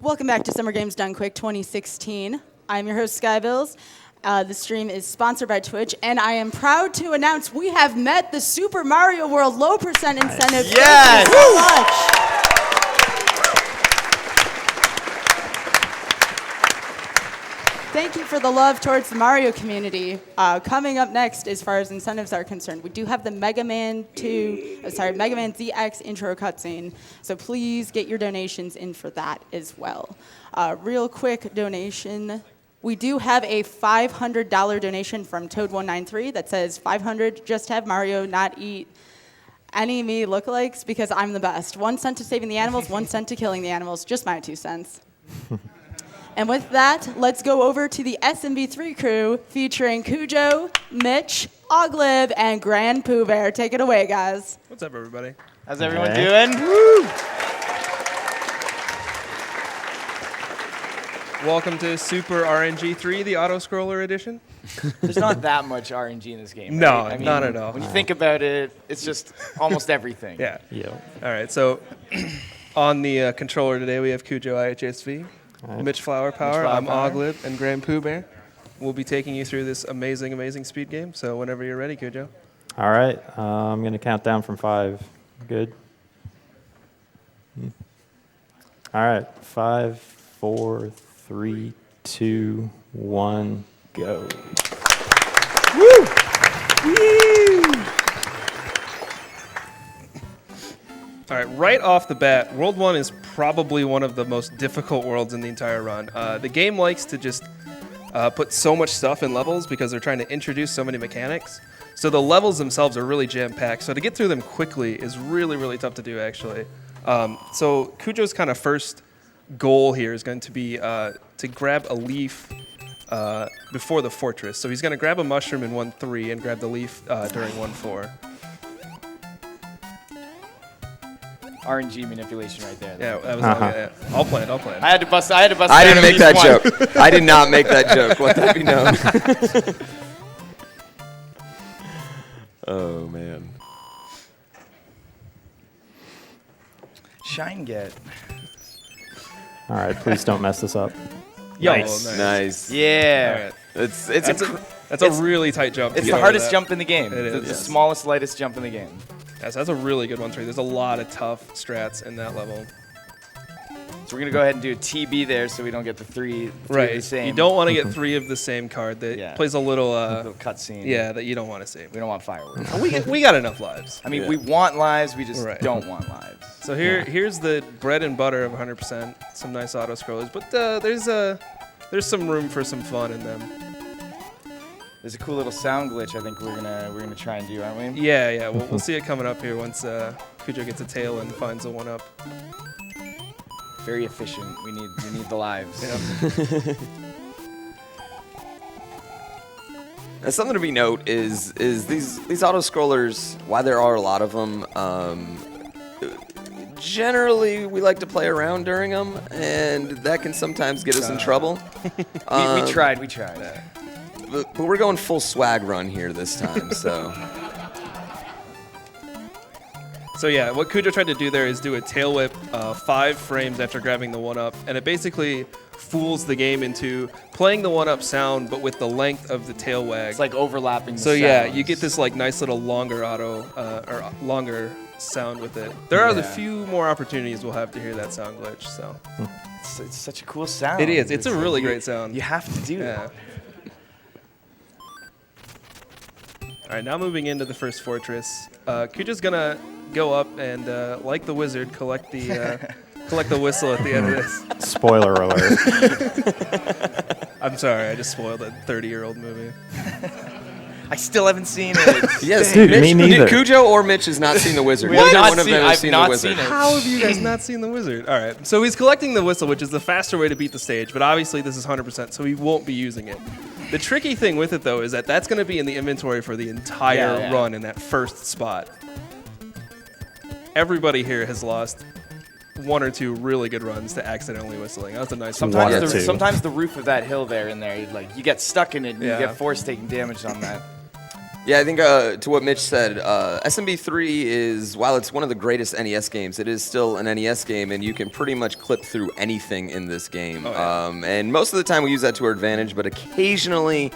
Welcome back to Summer Games Done Quick 2016. I'm your host, Skybills. The stream is sponsored by Twitch, and I am proud to announce we have met the Super Mario World low percent incentive. Yes! Thank you so much. Thank you for the love towards the Mario community. Coming up next, as far as incentives are concerned, we do have the Mega Man ZX intro cutscene. So please get your donations in for that as well. Real quick donation. We do have a $500 donation from Toad193 that says 500, just have Mario not eat any me lookalikes because I'm the best. 1 cent to saving the animals, 1 cent to killing the animals. Just my 2 cents. And with that, let's go over to the SMB3 crew featuring Cujo, Mitch, Oglib, and Grand Pooh Bear. Take it away, guys. What's up, everybody? How's everyone doing? Woo! Welcome to Super RNG3, the auto-scroller edition. There's not that much RNG in this game. No, right? not at all. When you think about it, it's just almost everything. Yeah. Yep. All right, so on the controller today, we have CujoIHSV, Mitch Flower Power, I'm Oglib, and Grand Pooh Bear. We'll be taking you through this amazing, amazing speed game. So whenever you're ready, Cujo. All right. I'm going to count down from 5. Good. All right. 5, 4, 3, 2, 1, go. Woo! All right, right off the bat, World 1 is probably one of the most difficult worlds in the entire run. The game likes to just put so much stuff in levels because they're trying to introduce so many mechanics. So the levels themselves are really jam-packed. So to get through them quickly is really, really tough to do, actually. So Cujo's kind of first goal here is going to be to grab a leaf before the fortress. So he's going to grab a mushroom in 1-3 and grab the leaf during 1-4. RNG manipulation right there. Yeah, that was yeah. I'll play it. I had to bust. I didn't make that joke. I did not make that joke. Let that be known. Oh man. Shine get. All right. Please don't mess this up. Nice. Yeah. Right. That's a really tight jump. It's the hardest jump in the game. It is. The smallest, lightest jump in the game. Yes, that's a really good one, too. There's a lot of tough strats in that level. So we're going to go ahead and do a TB there so we don't get the three of the same. You don't want to get 3 of the same card. That plays a little cutscene. Yeah, that you don't want to see. We don't want fireworks. we got enough lives. I mean, we want lives, we just don't want lives. So here's the bread and butter of 100%. Some nice auto scrollers, but there's some room for some fun in them. There's a cool little sound glitch I think we're gonna try and do, aren't we? Yeah. We'll see it coming up here once Cujo gets a tail and finds a 1-up. Very efficient. We need the lives. Yeah. Now, something to be note is these auto scrollers. Why there are a lot of them. Generally, we like to play around during them, and that can sometimes get us in trouble. We tried. But we're going full swag run here this time, so. So yeah, what Cujo tried to do there is do a tail whip 5 frames after grabbing the 1-up, and it basically fools the game into playing the 1-up sound, but with the length of the tail wag. It's like overlapping the So yeah, sounds. you get this like nice little longer or longer sound with it. There are the few more opportunities we'll have to hear that sound glitch. So it's such a cool sound. it is. It's a really great sound. You have to do that. All right, now moving into the first fortress. Cujo's gonna go up and, like the wizard, collect the whistle at the end of this. Spoiler alert. I'm sorry, I just spoiled a 30-year-old movie. I still haven't seen it. Yes, Dude, me neither. Cujo or Mitch has not seen the wizard. What? Neither one of them has seen the wizard. How have you guys not seen the wizard? All right, so he's collecting the whistle, which is the faster way to beat the stage, but obviously this is 100%, so he won't be using it. The tricky thing with it, though, is that that's going to be in the inventory for the entire run in that first spot. Everybody here has lost 1 or 2 really good runs to accidentally whistling. That was a nice one. Sometimes the roof of that hill there, you get stuck in it and you get force taking damage on that. Yeah, I think to what Mitch said, SMB3 is, while it's one of the greatest NES games, it is still an NES game, and you can pretty much clip through anything in this game. Oh, yeah. And most of the time we use that to our advantage, but occasionally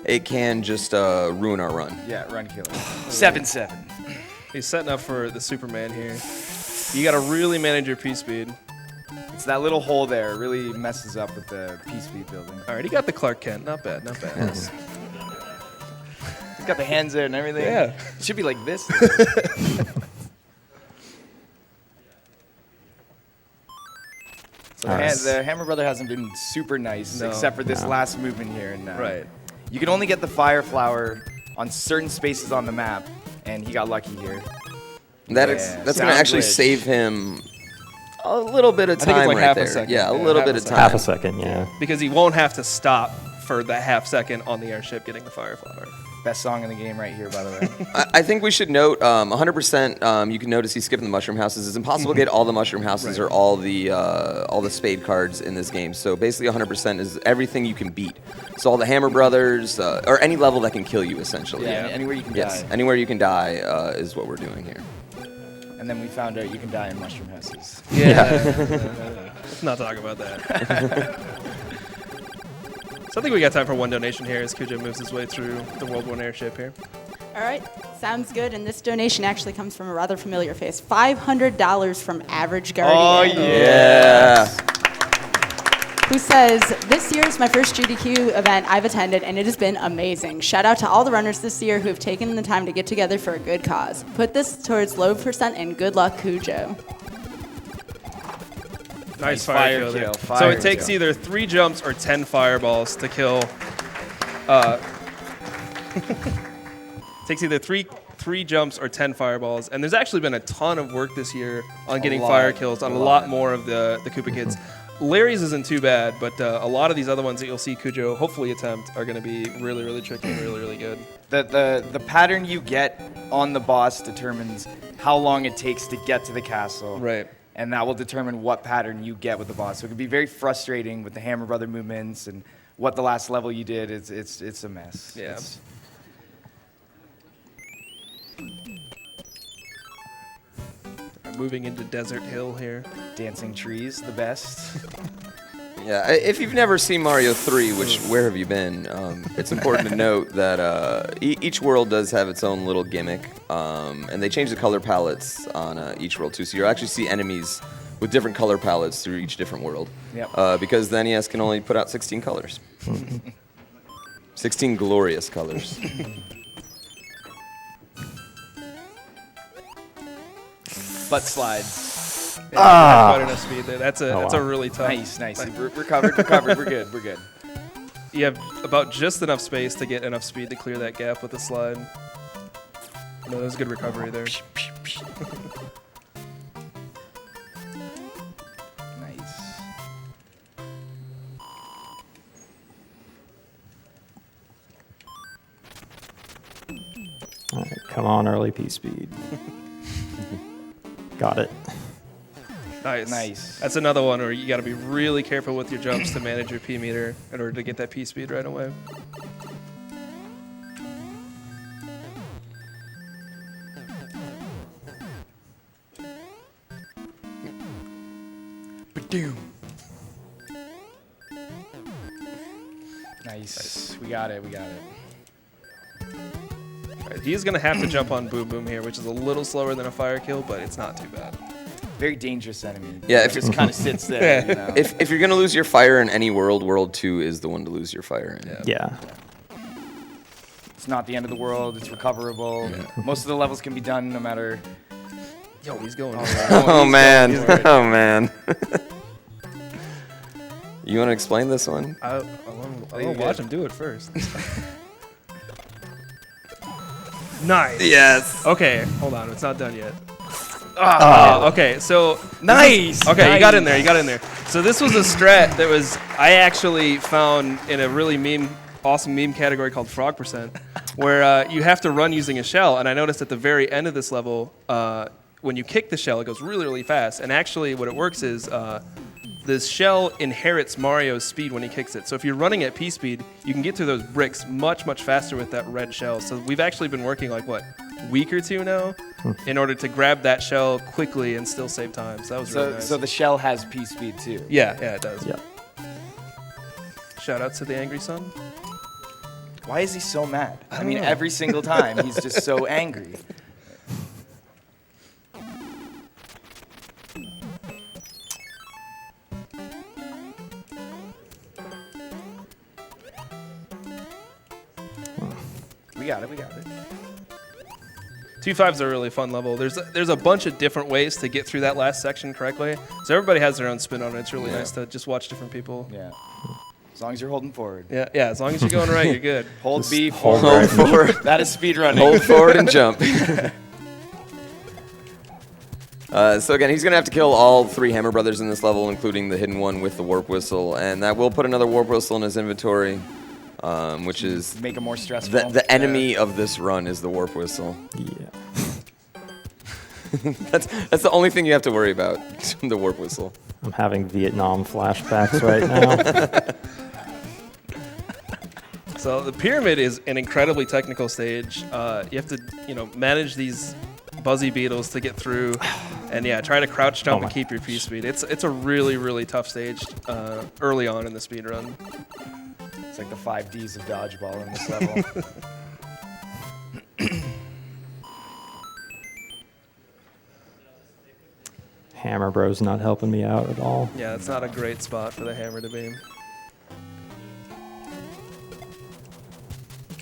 it can just ruin our run. Yeah, run killer. 7-7. He's setting up for the Superman here. You got to really manage your P-speed. It's that little hole there. It really messes up with the P-speed building. All right, he got the Clark Kent. Not bad, not bad. Yes. He's got the hands there and everything. Yeah. It should be like this. So Nice. the Hammer Brother hasn't been super nice, No. except for this last movement here. And, Right. You can only get the Fire Flower on certain spaces on the map, and he got lucky here. That's Yeah, going to sound actually glitch. save him a little bit of I think it's time like right half a there. second. Yeah, a Yeah, little half bit a of second. time. Half a second, yeah. Because he won't have to stop for that half second on the airship getting the Fire Flower. Best song in the game right here, by the way. I think we should note 100%. You can notice he's skipping the mushroom houses. It's impossible to get all the mushroom houses or all the spade cards in this game. So basically, 100% is everything you can beat. So all the Hammer Brothers or any level that can kill you, essentially. Yeah, anywhere you can Yes, die. anywhere you can die is what we're doing here. And then we found out you can die in mushroom houses. Let's not talk about that. So I think we got time for one donation here as Cujo moves his way through the World War airship here. All right, sounds good. And this donation actually comes from a rather familiar face. $500 from Average Guardian. Oh, yeah. Who says, this year is my first GDQ event I've attended, and it has been amazing. Shout out to all the runners this year who have taken the time to get together for a good cause. Put this towards low percent and good luck, Cujo. Nice fire fire kill. kill, So fire it takes kill. either 3 jumps or 10 fireballs to kill. Takes either three jumps or 10 fireballs, and there's actually been a ton of work this year on getting lot. fire kills on a A lot lot. more of the Koopa Kids. Larry's isn't too bad, but a lot of these other ones that you'll see Cujo hopefully attempt are going to be really, really tricky and really, really good. The pattern you get on the boss determines how long it takes to get to the castle. Right. And that will determine what pattern you get with the boss. So it can be very frustrating with the Hammer Brother movements and what the last level you did. It's a mess. Yeah. It's- Moving into Desert Hill here. Dancing trees, the best. Yeah, if you've never seen Mario 3, which where have you been? It's important to note that each world does have its own little gimmick, and they change the color palettes on each world too. So you'll actually see enemies with different color palettes through each different world. Yep. Because the NES can only put out 16 colors. 16 glorious colors. Butt slides. Yeah, quite enough speed there. That's a wow. really tough. Nice. We're recovered. We're good. We're good. You have about just enough space to get enough speed to clear that gap with the slide. No, that was a good recovery there. Nice. All right, come on, early P speed. Got it. Nice. That's another one where you got to be really careful with your jumps to manage your P meter in order to get that P speed right away. Nice. We got it. All right, he's going to have to jump on Boom Boom here, which is a little slower than a fire kill, but it's not too bad. Very dangerous enemy. Yeah, It just kind of sits there. You know? If you're gonna lose your fire in any world, World 2 is the one to lose your fire in. Yeah. It's not the end of the world. It's recoverable. Most of the levels can be done no matter. Yo, he's going. Oh man, he's going. oh man. You want to explain this one? I want to watch him do it first. Nice. Yes. Okay, hold on. It's not done yet. Ah. Okay, so Nice. Okay, you got in Nice. there. So this was a strat that was I actually found in a really awesome meme category called Frog Percent, where you have to run using a shell. And I noticed at the very end of this level, when you kick the shell, it goes really, really fast. And actually, what it works is this shell inherits Mario's speed when he kicks it. So if you're running at P speed, you can get through those bricks much, much faster with that red shell. So we've actually been working like, what, week or two now in order to grab that shell quickly and still save time. So that was really nice. So the shell has P speed too. Yeah, it does. Yeah. Shout out to the Angry Sun. Why is he so mad? I mean, know. every single time he's just so angry. We got it. 2.5's a really fun level. There's a bunch of different ways to get through that last section correctly. So everybody has their own spin on it. It's really nice to just watch different people. Yeah. As long as you're holding forward. Yeah. As long as you're going right, you're good. Hold Just B hold forward. Hold forward. That is speed running. Hold forward and jump. So again, he's going to have to kill all 3 Hammer Brothers in this level, including the hidden one with the Warp Whistle. And that will put another Warp Whistle in his inventory, which is Make it more stressful. the enemy of this run is the Warp Whistle. Yeah. That's the only thing you have to worry about, the Warp Whistle. I'm having Vietnam flashbacks right now. So the pyramid is an incredibly technical stage. You have to, manage these buzzy beetles to get through, and try to crouch jump and keep your P speed. It's a really, really tough stage early on in the speed run. It's like the 5 Ds of dodgeball in this level. Hammer Bro's not helping me out at all. Yeah, it's not a great spot for the hammer to be.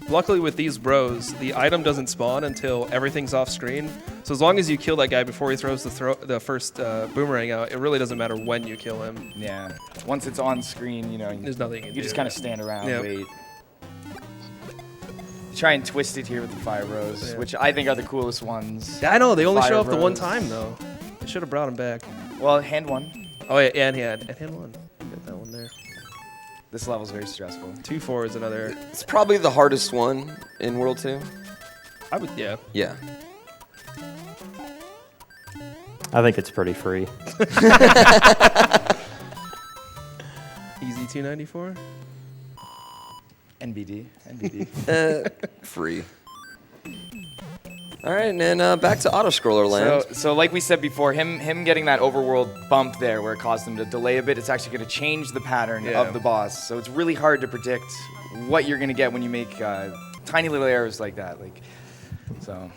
Luckily with these bros, the item doesn't spawn until everything's off screen. So as long as you kill that guy before he throws the first boomerang out, it really doesn't matter when you kill him. Yeah. Once it's on screen, There's nothing you can do. you just kind of stand around, Yeah. wait. Try and twist it here with the fire bros, Yeah. which I think are the coolest ones. I know, they only Fire show up the one bros. time though. They should have brought him back. Well, hand one. Oh yeah, and hand one. Get that one there. This level's very stressful. 2-4 is another. It's probably the hardest one in World 2. I would, yeah. Yeah. I think it's pretty free. Easy 294. NBD. Free. All right, and then back to auto-scroller land. So like we said before, him getting that overworld bump there where it caused him to delay a bit, it's actually going to change the pattern of the boss. So it's really hard to predict what you're going to get when you make tiny little errors like that. So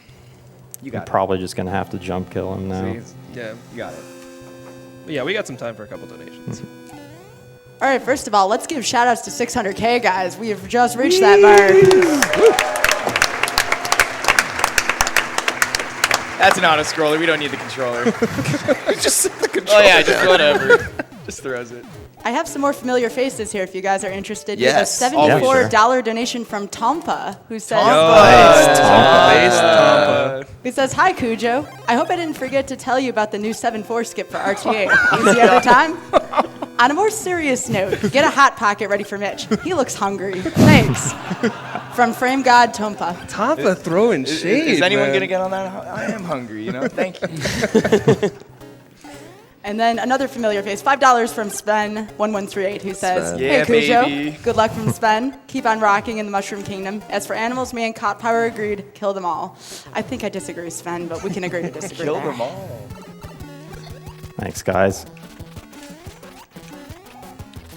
you got I'm probably just going to have to jump kill him now. it. See? Yeah. You got it. But yeah, we got some time for a couple donations. All right, first of all, let's give shout outs to 600K, guys. We have just reached that mark. That's an auto scroller. We don't need the controller. Just set the controller. Oh yeah, just whatever. Just throws it. I have some more familiar faces here if you guys are interested. Yes. We have a Oh, $74 donation from Tompa, who says, He says, "Hi, Cujo. I hope I didn't forget to tell you about the new 7-4 skip for RTA. Easy every time? On a more serious note, get a Hot Pocket ready for Mitch. He looks hungry. Thanks." From Frame God Tompa. Tompa throwing shade. Is anyone man. going to get on that? I am hungry, Thank you. And then another familiar face, $5 from Sven1138, who says, Sven. "Hey, Yeah, Cujo. baby. Good luck from Sven. Keep on rocking in the Mushroom Kingdom. As for animals, me and Cot Power agreed. Kill them all." I think I disagree, Sven, but we can agree to disagree. Kill there. them all. Thanks, guys.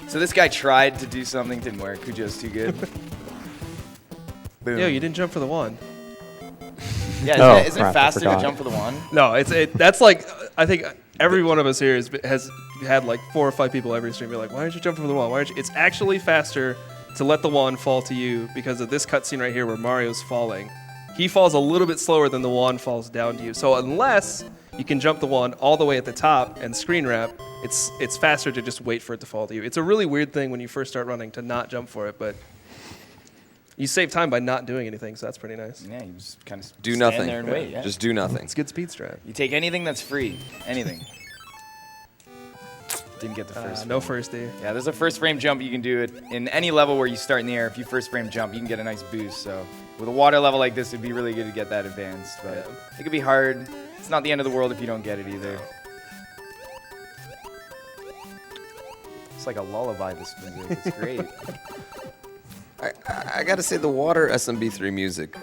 So this guy tried to do something, didn't work. Cujo's too good. Boom. Yo, you didn't jump for the wand. Yeah, Oh, isn't it crap, I faster to forgot. jump for the one? No, that's like, I think every one of us here has had like 4 or 5 people every stream be like, why don't you jump for the wand? Why don't you? It's actually faster to let the wand fall to you because of this cutscene right here where Mario's falling. He falls a little bit slower than the wand falls down to you. So unless you can jump the wand all the way at the top and screen wrap, it's faster to just wait for it to fall to you. It's a really weird thing when you first start running to not jump for it, but you save time by not doing anything, so that's pretty nice. Yeah, you just kind of Do stand nothing. there and wait. Yeah. Just do nothing. It's a good speed strat. You take anything that's free. Anything. Didn't get the first. No first D. Yeah, there's a first frame jump. You can do it in any level where you start in the air. If you first frame jump, you can get a nice boost. So with a water level like this, it'd be really good to get that advanced. But it could be hard. It's not the end of the world if you don't get it either. It's like a lullaby, this music. It's great. I gotta say, the water SMB3 music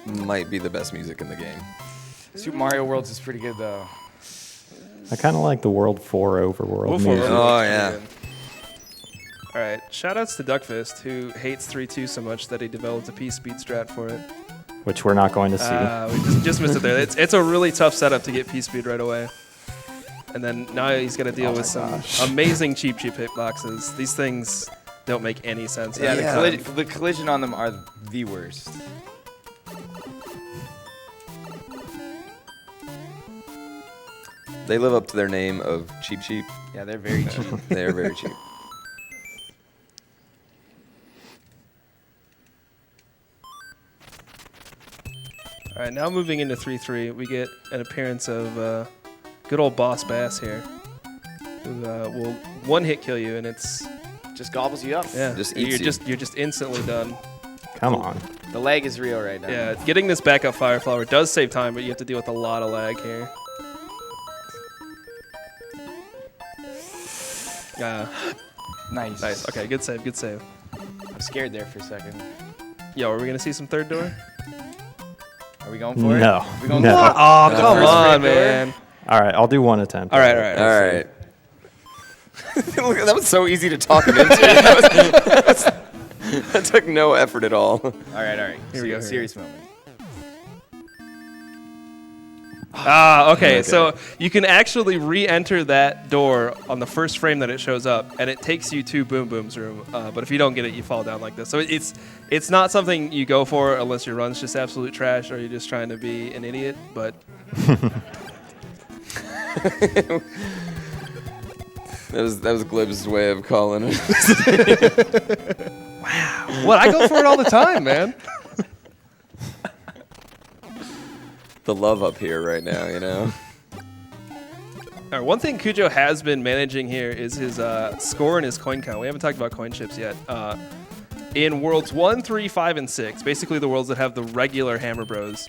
might be the best music in the game. Super Mario Worlds is pretty good, though. I kind of like the World 4 overworld World 4 music. Oh, yeah. All right, shout-outs to Duckfist, who hates 3-2 so much that he developed a P-speed strat for it. Which we're not going to see. We just missed it there. It's a really tough setup to get P-speed right away. And then now he's got to deal with some amazing cheap hitboxes. These things don't make any sense. Yeah, the collision on them are the worst. They live up to their name of cheap. Yeah, they're very cheap. They're very cheap. All right, now moving into 3-3, we get an appearance of good old Boss Bass here, who will one-hit kill you, and it's Just gobbles you up. Just eats you're just instantly done. Come on. The lag is real right now. Yeah, getting this backup Fire Flower does save time, but you have to deal with a lot of lag here. Nice. Nice. Okay, good save, good save. I'm scared there for a second. Yo, are we gonna see some third door? Are we going for it? No. Are we going No. for it? Oh, come first on, third door? man. All right, I'll do one attempt. All right. All right. Look, that was so easy to talk him into. That took no effort at all. All right. Here we go, Serious moment. Okay, Okay. so you can actually re-enter that door on the first frame that it shows up, and it takes you to Boom Boom's room. But if you don't get it, you fall down like this. So it's not something you go for unless your run's just absolute trash or you're just trying to be an idiot. But That was Glib's way of calling it. what? I go for it all the time, man. The love up here right now, you know? All right, one thing Cujo has been managing here is his score and his coin count. We haven't talked about coin chips yet. In worlds 1, 3, 5, and 6, basically the worlds that have the regular Hammer Bros,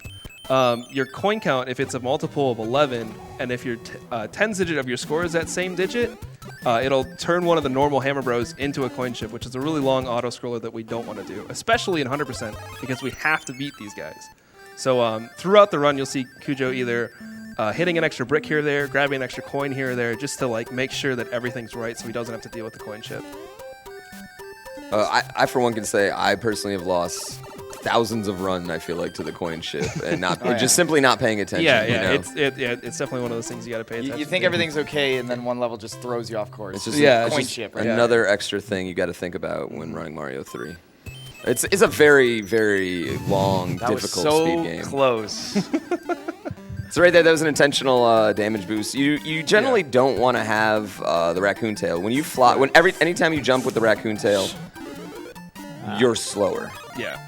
your coin count, if it's a multiple of 11, and if your 10th digit of your score is that same digit, it'll turn one of the normal Hammer Bros into a coin chip, which is a really long auto-scroller that we don't want to do, especially in 100%, because we have to beat these guys. So throughout the run, you'll see Cujo either hitting an extra brick here or there, grabbing an extra coin here or there, just to like make sure that everything's right so he doesn't have to deal with the coin chip. I for one, can say I personally have lost thousands of run, I feel like, to the coin chip and not just simply not paying attention. Yeah, you know? it's definitely one of those things you got to pay attention You think to. everything's okay, and then one level just throws you off course. It's just coin chip, right? another extra thing you got to think about when running Mario 3. It's a very, very long, That was difficult so speed game. close. So right there, that was an intentional damage boost. You generally don't want to have the raccoon tail. When you fly, anytime you jump with the raccoon tail, you're slower. Yeah.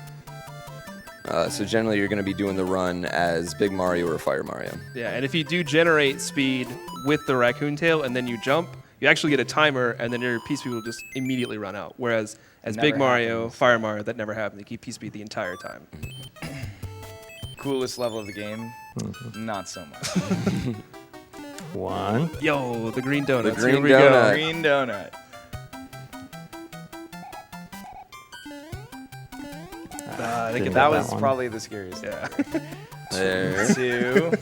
So generally, you're going to be doing the run as Big Mario or Fire Mario. Yeah, and if you do generate speed with the raccoon tail and then you jump, you actually get a timer, and then your P-speed will just immediately run out. Whereas as Big Mario, happens. Fire Mario, that never happens. You keep P-speed the entire time. Coolest level of the game, not so much. One. Yo, the green donuts. green Here we donut. go. Green donut. I think Didn't That get was one. probably the scariest. yeah. There. 2.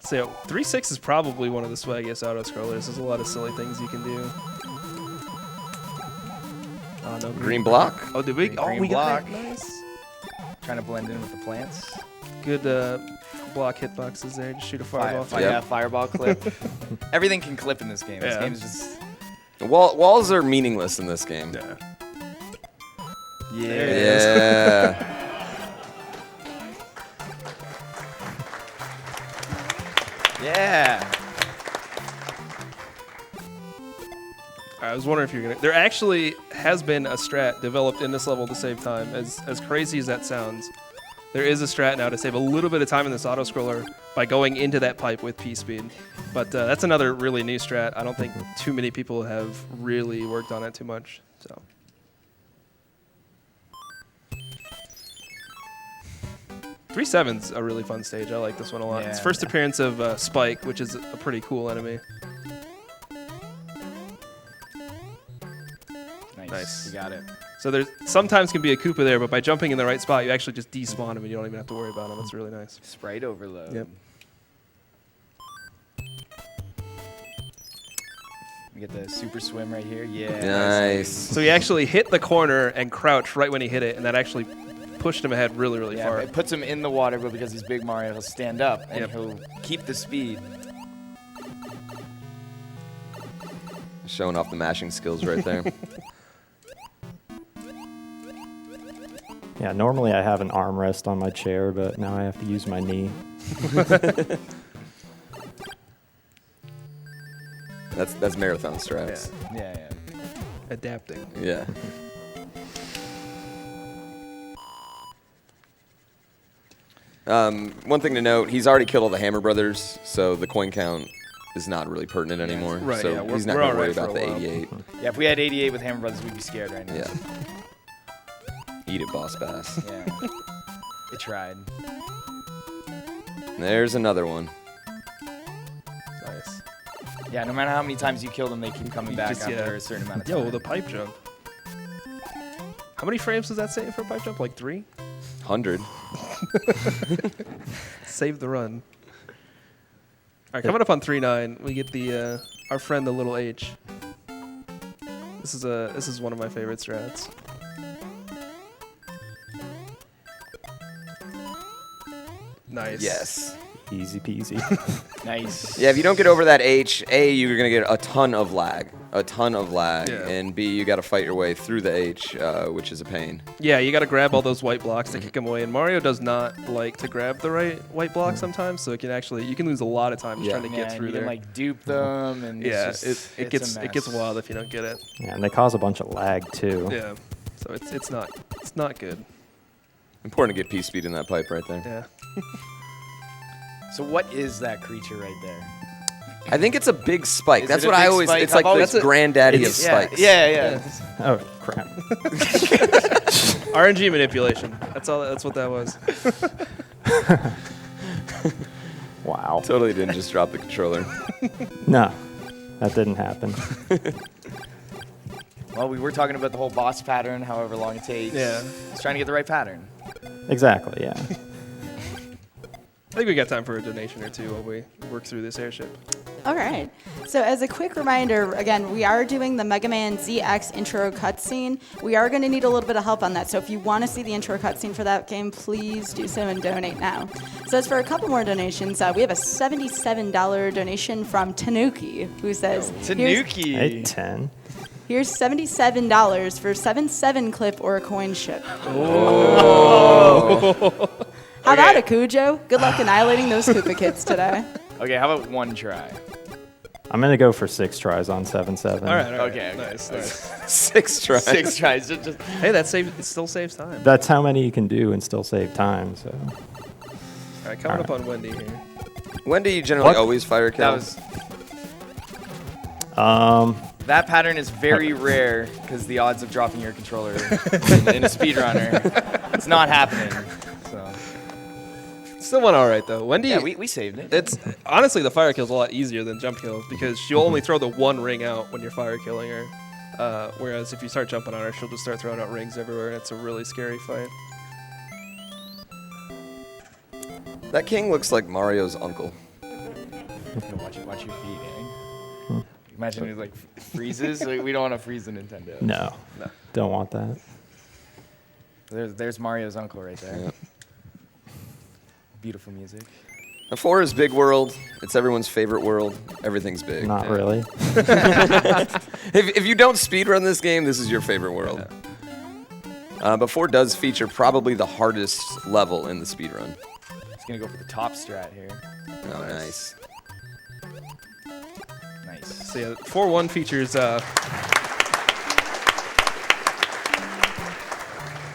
So 3-6 is probably one of the swaggiest auto scrollers. There's a lot of silly things you can do. Oh, no Green block. Oh, did we? Green We got block. it. Nice. Trying to blend in with the plants. Good block hitboxes there. Just shoot a fireball. Yeah, fireball clip. Everything can clip in this game. This Yeah. game is just. Walls are meaningless in this game. Yeah. Yeah. Yeah. Yeah. I was wondering if you're gonna. There actually has been a strat developed in this level to save time. As crazy as that sounds, there is a strat now to save a little bit of time in this auto scroller by going into that pipe with P speed. But that's another really new strat. I don't think too many people have really worked on it too much. So. Three Seven's a really fun stage. I like this one a lot. It's Yeah. first appearance of Spike, which is a pretty cool enemy. Nice. You got it. So there's sometimes can be a Koopa there, but by jumping in the right spot, you actually just despawn him and you don't even have to worry about him. It's really nice. Sprite overload. Yep. We get the super swim right here. Yeah. Nice. So he actually hit the corner and crouched right when he hit it, and that actually pushed him ahead really, really Yeah, far. it puts him in the water, but because he's big Mario, he'll stand up and Yep. he'll keep the speed. Showing off the mashing skills right there. Yeah, normally I have an armrest on my chair, but now I have to use my knee. That's marathon strats. Yeah. Adapting. Yeah. One thing to note, he's already killed all the Hammer Brothers, so the coin count is not really pertinent anymore. Right, So yeah, we're- he's not we're going to all worry right for about a the while. 88. Yeah, if we had 88 with Hammer Brothers, we'd be scared right now. Yeah. Eat it, Boss Bass. Yeah. It tried. There's another one. Nice. Yeah, no matter how many times you kill them, they keep coming back Just, after yeah. a certain amount of time. Yo, the pipe jump. How many frames does that say for a pipe jump? Like 3? 100. Save the run. All right, coming up on 3-9, we get the our friend the little H. This is one of my favorite strats. Nice. Yes. Easy peasy. Nice. Yeah, if you don't get over that H, A, you're going to get a ton of lag. Yeah. And B, you got to fight your way through the H, which is a pain. Yeah, you got to grab all those white blocks to kick them away. And Mario does not like to grab the right white block sometimes, so it can actually you can lose a lot of time just Yeah. trying to Yeah, get and through you there. can, like, dupe them, and yeah, it's just, it it's a gets mess. wild if you don't get it. Yeah, and they cause a bunch of lag too. Yeah, so it's not good. Important to get P-speed in that pipe right there. Yeah. So what is that creature right there? I think it's a big spike. Is That's it a what I big always. spike? It's like I've always- the granddaddy of Yeah, spikes. yeah. Oh crap! RNG manipulation. That's all. That's what that was. Wow. Totally didn't just drop the controller. No, that didn't happen. Well, we were talking about the whole boss pattern, however long it takes. Yeah. Just trying to get the right pattern. Exactly. Yeah. I think we got time for a donation or two while we work through this airship. All right. So as a quick reminder, again, we are doing the Mega Man ZX intro cutscene. We are going to need a little bit of help on that. So if you want to see the intro cutscene for that game, please do so and donate now. So as for a couple more donations, we have a $77 donation from Tanuki, who says, Tanuki. Hey, 10. Here's $77 for 7/7 clip or a coin ship. How about it, Cujo? Good luck annihilating those Koopa kids today. Okay, how about one try? I'm gonna go for 6 tries on 7/7. All right. Okay. Nice. Nice. 6 tries. 6 tries. Just Hey, it still saves time. That's how many you can do and still save time. So All right, coming up on Wendy here. When do you generally What? always fire kill? that pattern is very rare because the odds of dropping your controller in a speedrunner, it's not happening. So Still went all right though. Wendy. yeah, we saved it. It's honestly the fire kill's a lot easier than jump kill because she'll only throw the one ring out when you're fire killing her. Whereas if you start jumping on her, she'll just start throwing out rings everywhere, and it's a really scary fight. That king looks like Mario's uncle. Watch your feet, eh? Imagine it like freezes. We don't want to freeze the Nintendo. no, don't want that. There's Mario's uncle right there. Yeah. Beautiful music. Now, 4 is big world. It's everyone's favorite world. Everything's big. Not really. If you don't speedrun this game, this is your favorite world. But 4 does feature probably the hardest level in the speedrun. It's gonna go for the top strat here. Oh, nice. Nice. So yeah, 4-1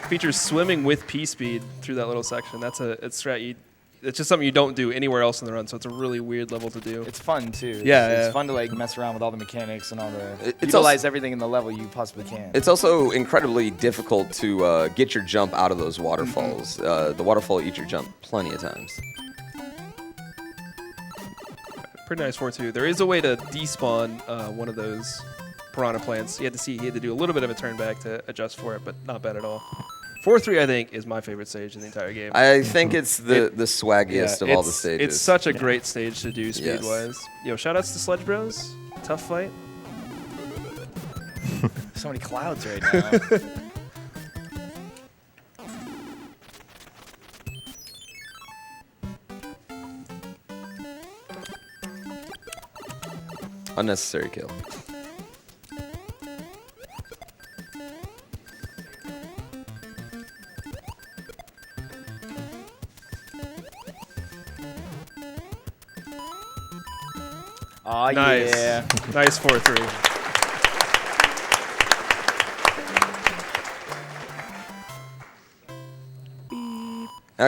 features swimming with P speed through that little section. That's a strat. It's just something you don't do anywhere else in the run, so it's a really weird level to do. It's fun too. Yeah, It's fun to like mess around with all the mechanics and all the It's utilize everything in the level you possibly can. It's also incredibly difficult to get your jump out of those waterfalls. The waterfall eats your jump plenty of times. Pretty nice 4-2. There is a way to despawn one of those piranha plants. He had to do a little bit of a turn back to adjust for it, but not bad at all. 4-3, I think, is my favorite stage in the entire game. I think it's the swaggiest of all the stages. It's such a great stage to do speed-wise. Yo, shoutouts to Sledge Bros. Tough fight. So many clouds right now. Unnecessary kill. Oh, Nice. yeah. Nice 4-3.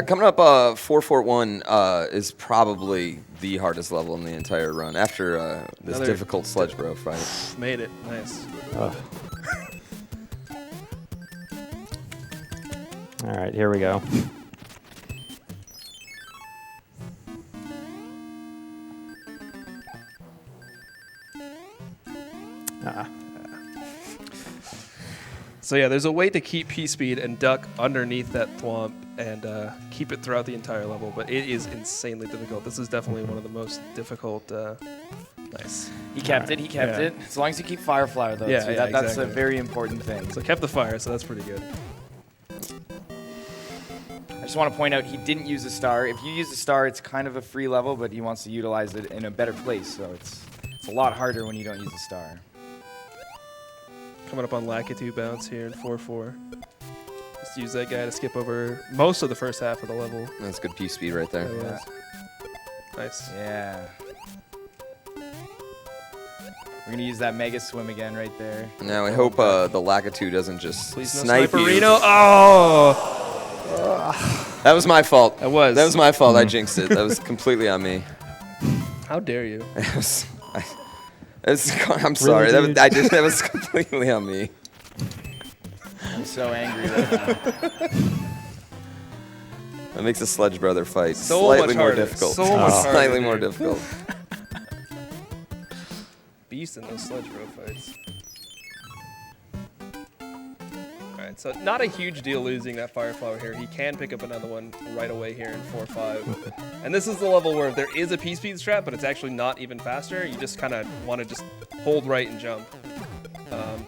Coming up, 441 is probably the hardest level in the entire run after this Another difficult Sledge Bro fight. Made it. Nice. Ugh. All right, here we go. Ah. So yeah, there's a way to keep P-Speed and duck underneath that thwomp and keep it throughout the entire level, but it is insanely difficult. This is definitely one of the most difficult. Nice. He kept it. He kept Yeah. it. As long as you keep Fire Flower, though. Yeah, too. yeah, That's a exactly. very important thing. So kept the fire, so that's pretty good. I just want to point out he didn't use a star. If you use a star, it's kind of a free level, but he wants to utilize it in a better place. So it's a lot harder when you don't use a star. Coming up on Lakitu bounce here in 4-4. Just use that guy to skip over most of the first half of the level. That's good P-Speed right there. That was. Nice. Yeah. We're going to use that Mega Swim again right there. Now I hope the Lakitu doesn't just Please no snipe you. Sniperino. Oh! That was my fault. That was. That was my fault. I jinxed it. That was completely on me. How dare you? I'm sorry. Really, dude? That was completely on me. I'm so angry right now. That makes a Sledge Brother fight So slightly much more harder. difficult. So much harder, Slightly more dude. difficult. Beast in those Sledge Bro fights. Alright, so not a huge deal losing that Fire Flower here. He can pick up another one right away here in 4-5. And this is the level where there is a P-Speed strat, but it's actually not even faster. You just kind of want to just hold right and jump.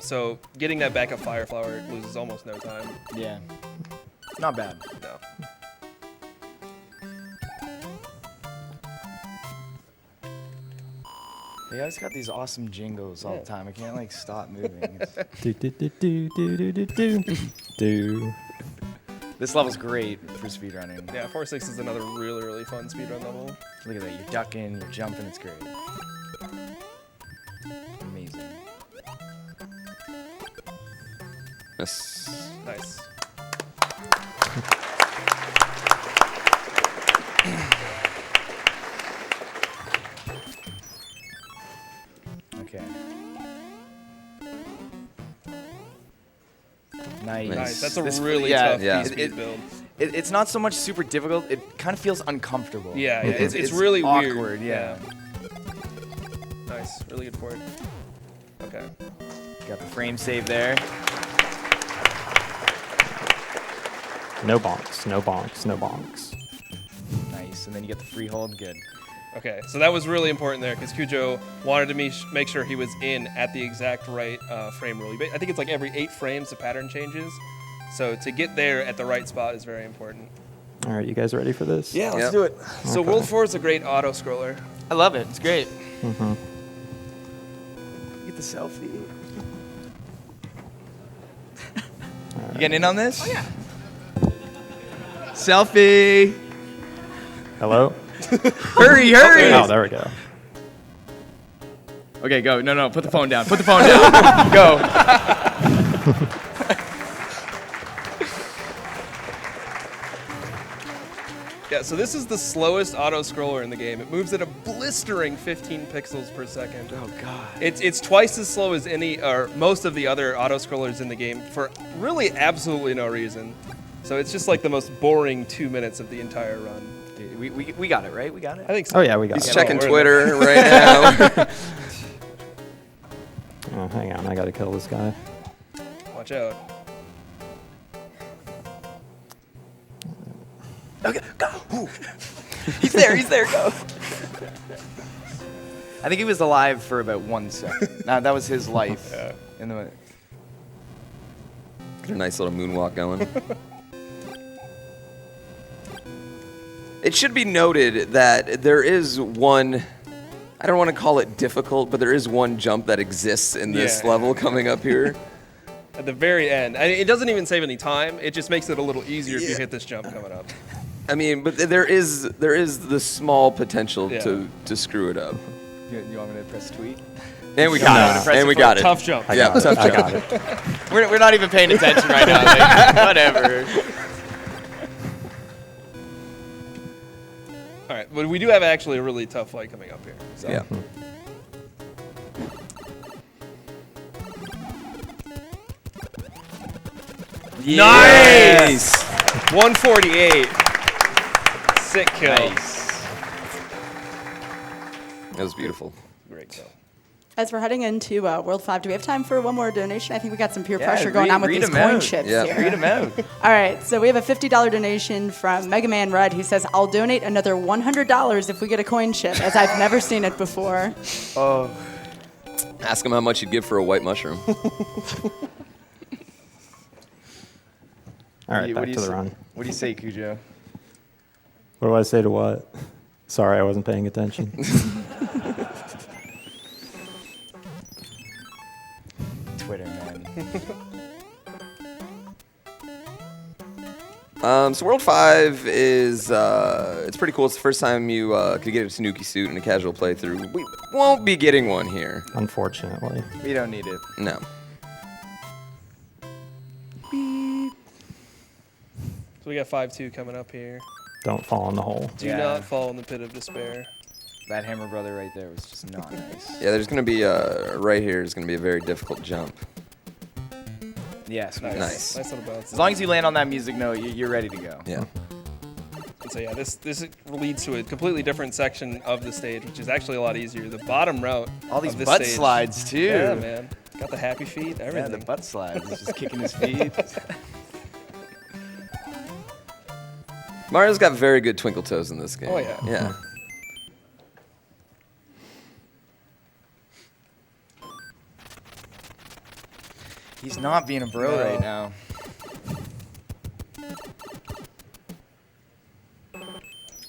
So getting that backup Fire Flower loses almost no time. Yeah. Not bad. No. They always got these awesome jingles all the time. I can't like stop moving. It's- Do do do do do do do do do. This level's great for speedrunning. Yeah, 4-6 is another really, really fun speedrun level. Look at that. You're ducking, you're jumping. It's great. Amazing. Yes. Nice. Okay. Nice. Nice. That's a This- really yeah, tough yeah. P-Speed build. It's not so much super difficult. It kind of feels uncomfortable. Yeah, yeah, it's It's really awkward, weird. yeah. Nice, really good for it. Okay. Got the frame save there. No bonks, no bonks, no bonks. Nice. And then you get the free hold. Good. Okay, so that was really important there because Cujo wanted to make sure he was in at the exact right frame rule. I think it's like every 8 frames the pattern changes. So to get there at the right spot is very important. All right, you guys ready for this? Yeah, let's Yep. do it. So Okay. World 4 is a great auto scroller. I love it. It's great. Mm-hmm. Get the selfie. You getting in on this? Oh, yeah. Selfie. Hello? Hurry, hurry. Oh, there we go. Okay, go. No, put the phone down. Put the phone down. Go. Yeah, so this is the slowest auto scroller in the game. It moves at a blistering 15 pixels per second. Oh, God. It's twice as slow as any or most of the other auto scrollers in the game for really absolutely no reason. So it's just like the most boring 2 minutes of the entire run. Dude, we got it, right? We got it? I think so. Oh, yeah, we got He's it. checking we're in Twitter right now. Oh, hang on, I gotta kill this guy. Watch out. Okay, go. He's there, go. I think he was alive for about 1 second. That was his life. Yeah. In the Got a nice little moonwalk going. It should be noted that there is one, I don't want to call it difficult, but there is one jump that exists in this Yeah. level coming up here. At the very end. I mean, it doesn't even save any time. It just makes it a little easier if you Yeah. hit this jump coming up. I mean, but there is the small potential Yeah. to screw it up. You want me to press tweet? And we No. got it. And we got it. Tough jump. Yeah, tough I jump. got it. We're not even paying attention right now. Like, whatever. All right, but we do have actually a really tough fight coming up here. So. Yeah. Nice! 148. Sick kill. Nice. That was beautiful. Great kill. As we're heading into World 5, do we have time for one more donation? I think we got some peer Yeah, pressure going on with read these 'em coin out. chips Yeah. here. Read him out. All right, so we have a $50 donation from Mega Man Red who says, I'll donate another $100 if we get a coin chip, as I've never seen it before. Oh. Ask him how much you'd give for a white mushroom. All right, What back do you to the say- run. What do you say, Cujo? What do I say to what? Sorry, I wasn't paying attention. Twitter, man. So World 5 is it's pretty cool. It's the first time you could get a Tanuki suit in a casual playthrough. We won't be getting one here. Unfortunately. We don't need it. No. So we got 5-2 coming up here. Don't fall in the hole. Do Yeah. not fall in the pit of despair. That Hammer Brother right there was just not nice. Yeah, there's gonna be right here is gonna be a very difficult jump. Yes. Nice. Nice. Nice little bounce. As long as you land on that music note, you're ready to go. Yeah. And so yeah, this leads to a completely different section of the stage, which is actually a lot easier. The bottom route. All these of this butt stage- slides too. Yeah, man. Got the happy feet, Yeah, everything. the butt slides. He's just kicking his feet. Mario's got very good twinkle toes in this game. Oh, yeah. Yeah. He's not being a bro No. right now.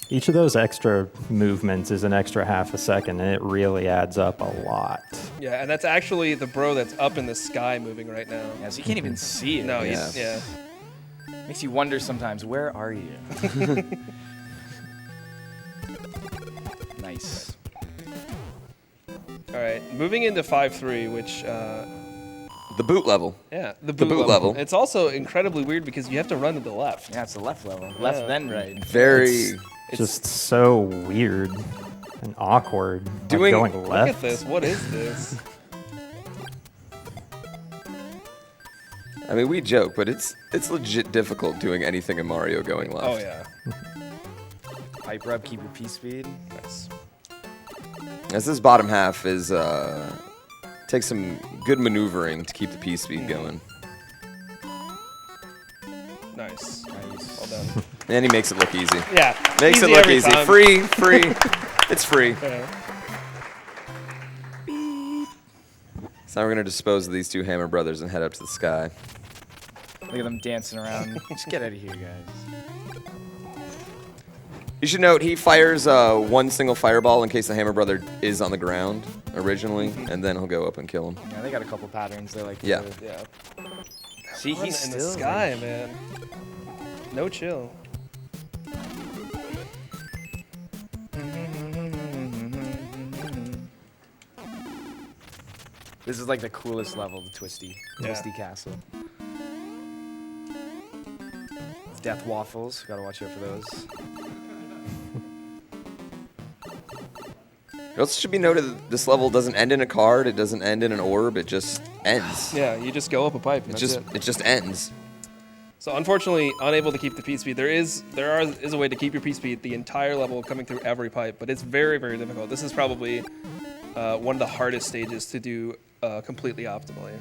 Each of those extra movements is an extra half a second, and it really adds up a lot. Yeah, and that's actually the bro that's up in the sky moving right now. Yeah, so you can't even see it. No, Yeah. he's, yeah. Makes you wonder sometimes, where are you? Nice. All right, moving into 5-3, which, The boot level. yeah, the boot boot level. It's also incredibly weird because you have to run to the left. Yeah, it's the left level. Left Yeah. then right. Very. Just so weird and awkward. Like Doing- going Look left. at this. What is this? I mean, we joke, but it's legit difficult doing anything in Mario going left. Oh, yeah. Pipe rub, keep your P speed. Nice. As this bottom half is takes some good maneuvering to keep the P speed going. Nice. Nice. Well done. And he makes it look easy. Yeah. Makes it easy look every easy. time. Free. It's free. Yeah. So now we're gonna dispose of these two Hammer Brothers and head up to the sky. Look at them dancing around. Just get out of here, guys. You should note he fires one single fireball in case the Hammer Brother is on the ground originally, and then he'll go up and kill him. Yeah, they got a couple patterns they like. Yeah. To Yeah. See, Running he's in still the sky, man. No chill. This is like the coolest level, the Twisty Yeah. Castle. Death waffles, gotta watch out for those. It also should be noted that this level doesn't end in a card, it doesn't end in an orb, it just ends. Yeah, you just go up a pipe. And It that's just it just ends. So unfortunately, unable to keep the P speed. There is a way to keep your P speed the entire level coming through every pipe, but it's very, very difficult. This is probably one of the hardest stages to do completely optimally.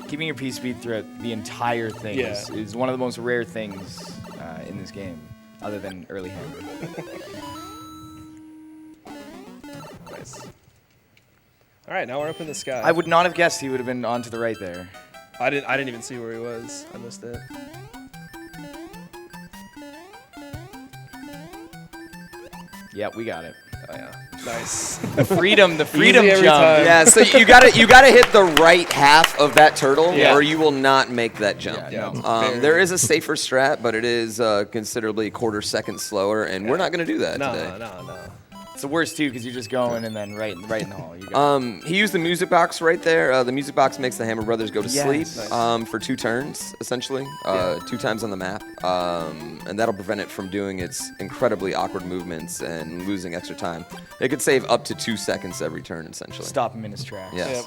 Keeping your P speed throughout the entire thing is one of the most rare things in this game, other than early hammer. Nice. All right, now we're up in the sky. I would not have guessed he would have been on to the right there. I didn't even see where he was. I missed it. Yeah, we got it. Oh yeah. Nice. The freedom Easy jump. every time. Yeah, so you gotta hit the right half of that turtle, Yeah. or you will not make that jump. Yeah, no. There is a safer strat, but it is considerably a quarter second slower, and we're not gonna do that today. No. It's the worst too, because you're just going and then right in the hole. You got He used the music box right there. The music box makes the Hammer Brothers go to sleep Nice. for 2 turns, essentially, 2 times on the map, and that'll prevent it from doing its incredibly awkward movements and losing extra time. It could save up to 2 seconds every turn, essentially. stop him in his tracks. Yes. Yep.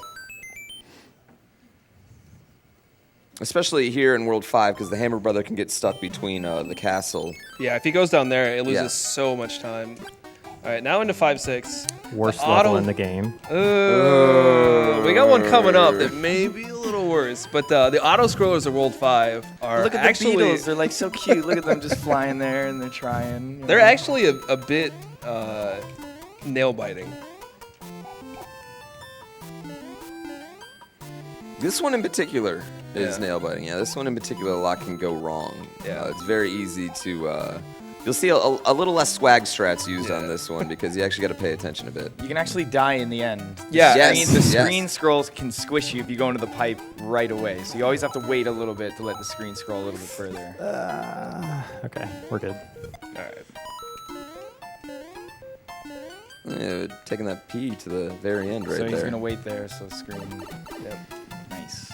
Especially here in World 5, because the Hammer Brother can get stuck between the castle. Yeah, if he goes down there, it loses Yeah. so much time. All right, now into 5-6. Worst The level auto- in the game. We got one coming up that may be a little worse, but the auto scrollers of World 5 are Look at actually the beetles. They're like so cute. Look at them just flying there and they're trying. you they're know. actually a bit nail biting. This one in particular is Yeah. nail biting. Yeah, this one in particular, a lot can go wrong. Yeah. It's very easy to. You'll see a little less swag strats used on this one because you actually got to pay attention a bit. You can actually die in the end. Yeah. Yes. The Yes. screen scrolls can squish you if you go into the pipe right away. So you always have to wait a little bit to let the screen scroll a little bit further. Okay, we're good. All right. Yeah, taking that P to the very end right So he's there. gonna wait there. So screen. Yep. Nice.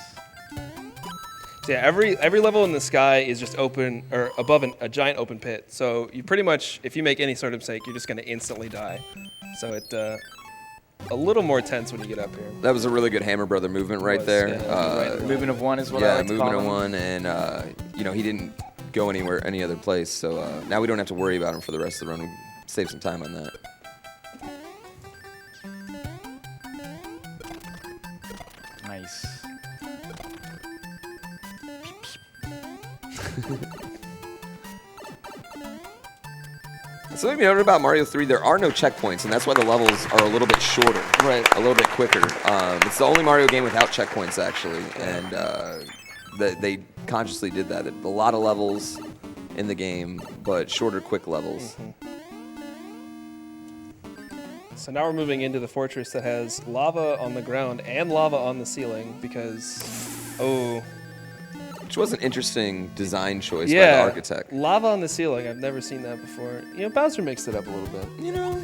So yeah, every level in the sky is just open or above a giant open pit. So you pretty much, if you make any sort of mistake, you're just going to instantly die. So it a little more tense when you get up here. That was a really good Hammer Brother movement right was, there. yeah, right. Movement of one is what I Yeah, like to movement call of them. one, and he didn't go anywhere, any other place. So now we don't have to worry about him for the rest of the run. We save some time on that. Nice. Something we noted about Mario 3, there are no checkpoints, and that's why the levels are a little bit shorter, a little bit quicker. It's the only Mario game without checkpoints, actually, and they consciously did that. A lot of levels in the game, but shorter, quick levels. So now we're moving into the fortress that has lava on the ground and lava on the ceiling because, Which was an interesting design choice by yeah, the architect. lava on the ceiling. I've never seen that before. You know, Bowser mixed it up a little bit. You know,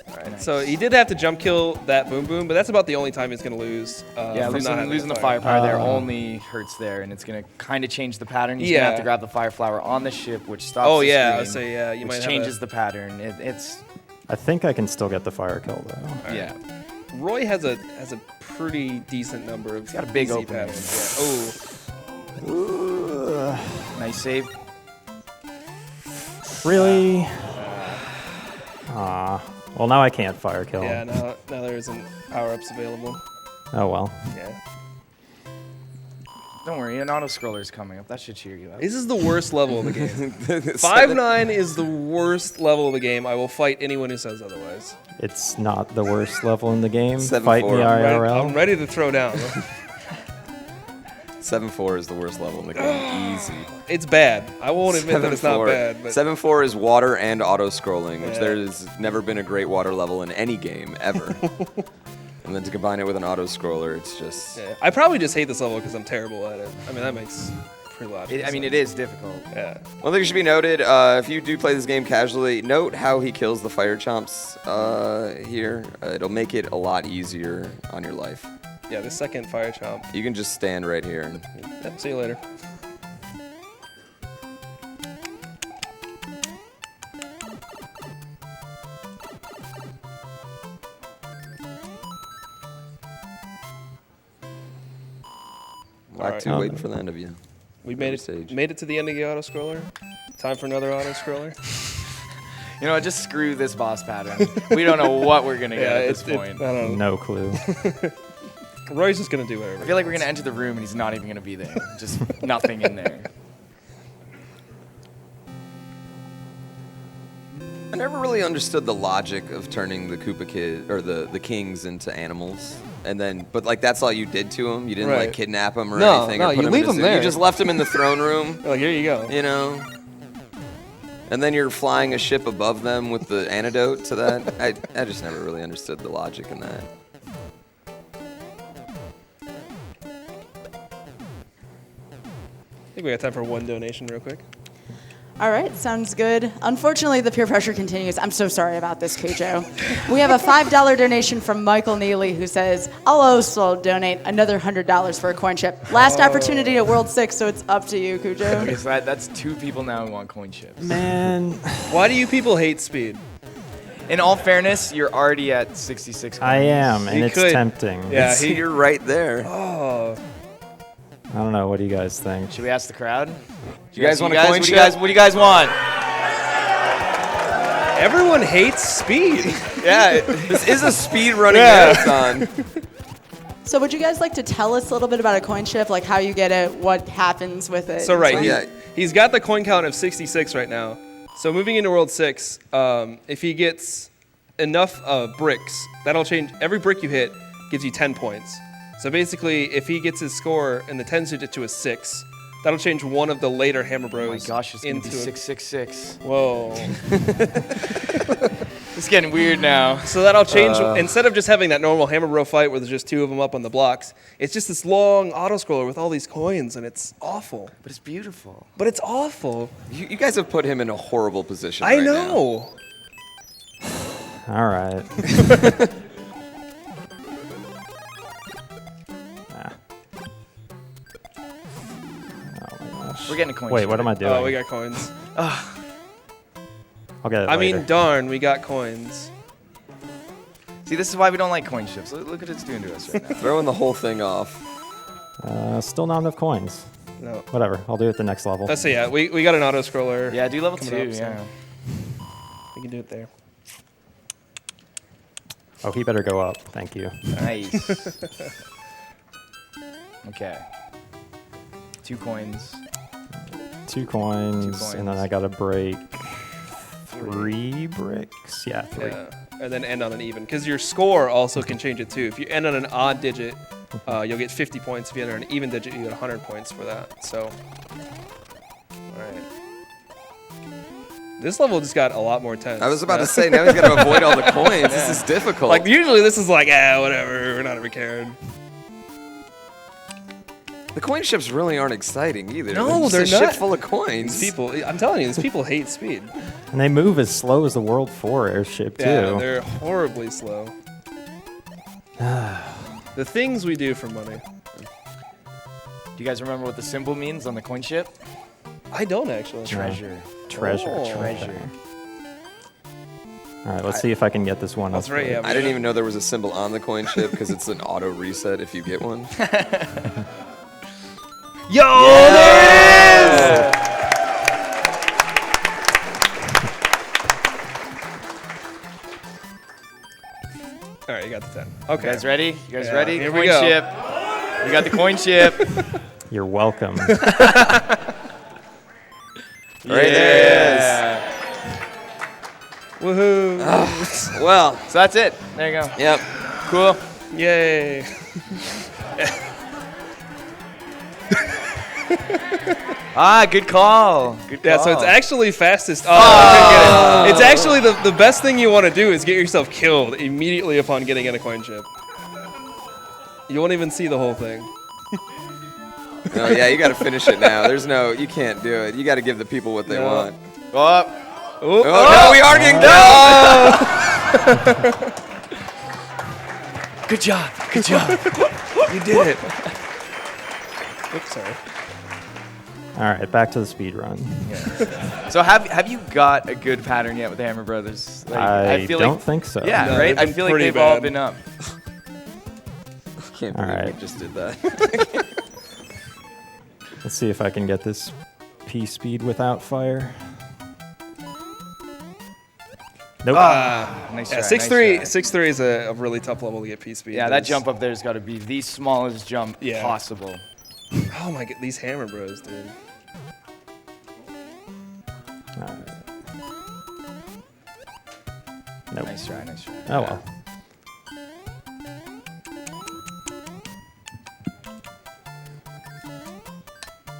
All right. So he did have to jump kill that Boom Boom, but that's about the only time he's going to lose. Yeah, from not having losing the fire. firepower there only hurts there, and it's gonna kind of change the pattern. He's gonna have to grab the fire flower on the ship, which stops. Oh the yeah, screen, so yeah, you which might changes have the pattern. It's I think I can still get the fire kill though. yeah. Roy has a pretty decent number of. He's got a big easy opening. patterns. Yeah. Nice save. Really? Well, now I can't fire kill. Yeah, now there isn't power-ups available. Oh well. Yeah. Don't worry, an auto scroller is coming up. That should cheer you up. This is the worst level of the game. 5-9 is the worst level of the game. I will fight anyone who says otherwise. It's not the worst level in the game. 7-4. Fight me IRL. I'm ready to throw down. 7-4 is the worst level in the game. Easy. It's bad. I won't admit that it's not 7-4. bad. But 7-4 is water and auto scrolling, which Yeah. there's never been a great water level in any game ever. And then to combine it with an auto scroller, it's just. yeah. I probably just hate this level because I'm terrible at it. I mean, that makes pretty logical I mean, sense. it is difficult. Yeah. One thing should be noted: if you do play this game casually, note how he kills the fire chomps here. It'll make it a lot easier on your life. Yeah, the second fire chomp. You can just stand right here and. Yep, see you later. Black Alright. 2 waiting for the end of you. We made stage. it to the end of the auto scroller. Time for another auto scroller. You know what? Just screw this boss pattern. We don't know what we're gonna get at this I point. don't know. No clue. Roy's just gonna do whatever. I feel like we're gonna enter the room and he's not even gonna be there. Just nothing in there. I never really understood the logic of turning the Koopa Kid or the kings into animals, and then but like that's all you did to them. You didn't like Right. kidnap them or No, anything. no, or put you them leave in a them zoo. there. You just left them in the throne room. Oh, here you go. You know. And then you're flying a ship above them with the antidote to that. I just never really understood the logic in that. I think we got time for one donation real quick. All right, sounds good. Unfortunately, the peer pressure continues. I'm so sorry about this, Cujo. We have a $5 donation from Michael Neely who says, I'll also donate another $100 for a coin chip. Last opportunity at World 6, so it's up to you, Cujo. Okay, so that's 2 people now who want coin chips. Man, Why do you people hate speed? In all fairness, you're already at 66 coins. I am, and You it's could- tempting. Yeah, See, you're right there. Oh, I don't know. What do you guys think? Should we ask the crowd? Do you guys want a coin what chip? What do you guys want? everyone hates speed. Yeah, this is a speed running Yeah. marathon. So would you guys like to tell us a little bit about a coin chip, like how you get it, what happens with it? So right, Oh, yeah. he's got the coin count of 66 right now. So moving into World 6, if he gets enough bricks, that'll change. Every brick you hit gives you 10 points. So basically, if he gets his score and the 10's digit to a 6, that'll change one of the later Hammer Bros. Oh my gosh, it's gonna be into a- 666. Whoa. It's getting weird now. So that'll change, instead of just having that normal Hammer Bro fight where there's just 2 of them up on the blocks, it's just this long auto-scroller with all these coins, and it's awful. But it's beautiful. But it's awful. You guys have put him in a horrible position. I right now. know. All right. Oh my gosh. We're getting a coin Wait, chip. what am I doing? Oh, we got coins. I'll get it I later. mean, darn, we got coins. See, this is why we don't like coin chips. Look what it's doing to us right now. Throwing the whole thing off. Still not enough coins. No. Whatever. I'll do it the next level. Let's see, yeah, we got an auto-scroller. Yeah, do level 2, Coming up, so- yeah. We can do it there. Oh, he better go up. Thank you. Nice. Okay. 2 coins. 2 coins, and then I gotta break 3 bricks. Yeah, 3. Yeah. And then end on an even. Because your score also can change it too. If you end on an odd digit, you'll get 50 points. If you end on an even digit, you get 100 points for that. So, alright. This level just got a lot more tense. I was about to say, now he's got to avoid all the coins. This is difficult. Like, usually this is like, whatever, we're not ever caring. the coin ships really aren't exciting either. No, just they're a ship not. full of coins. These people, I'm telling you, these people hate speed. And they move as slow as the World 4 airship, too. Yeah, they're horribly slow. The things we do for money. Do you guys remember what the symbol means on the coin chip? I don't actually. Treasure. Treasure. Oh. Treasure. All right, let's see if I can get this one. That's up right, there. yeah. I didn't even know there was a symbol on the coin chip because it's an auto reset if you get one. Yo, there it is! All right, you got the 10. Okay. You guys ready? You guys Yeah, ready? here coin we go. chip. We got the coin chip. You're welcome. Right there Woohoo! Well, So that's it. There you go. yep. Cool. Yay! Good call. Good call. Yeah, so it's actually fastest. Oh, I couldn't get it. It's actually the best thing you want to do is get yourself killed immediately upon getting in a coin chip. You won't even see the whole thing. No, yeah, you got to finish it now. There's no, you can't do it. You got to give the people what they No. want. Go up. Oh, Oh, no, we are getting killed. Good job. Good job. you did it. Oops, sorry. All right, back to the speed run. So have you got a good pattern yet with the Hammer Brothers? Like, I feel don't like, think so. Yeah, No, right? they've I been feel like pretty they've all bad. been up. Can't All believe right. we just did that. Let's see if I can get this P speed without fire. Nope. Nice Yeah, try, 6-3 nice try. 6-3 is a really tough level to get P speed. Yeah, that jump up there's got to be the smallest jump possible. Oh my god, these hammer bros, dude. Nope. Nice try, nice try. Oh well.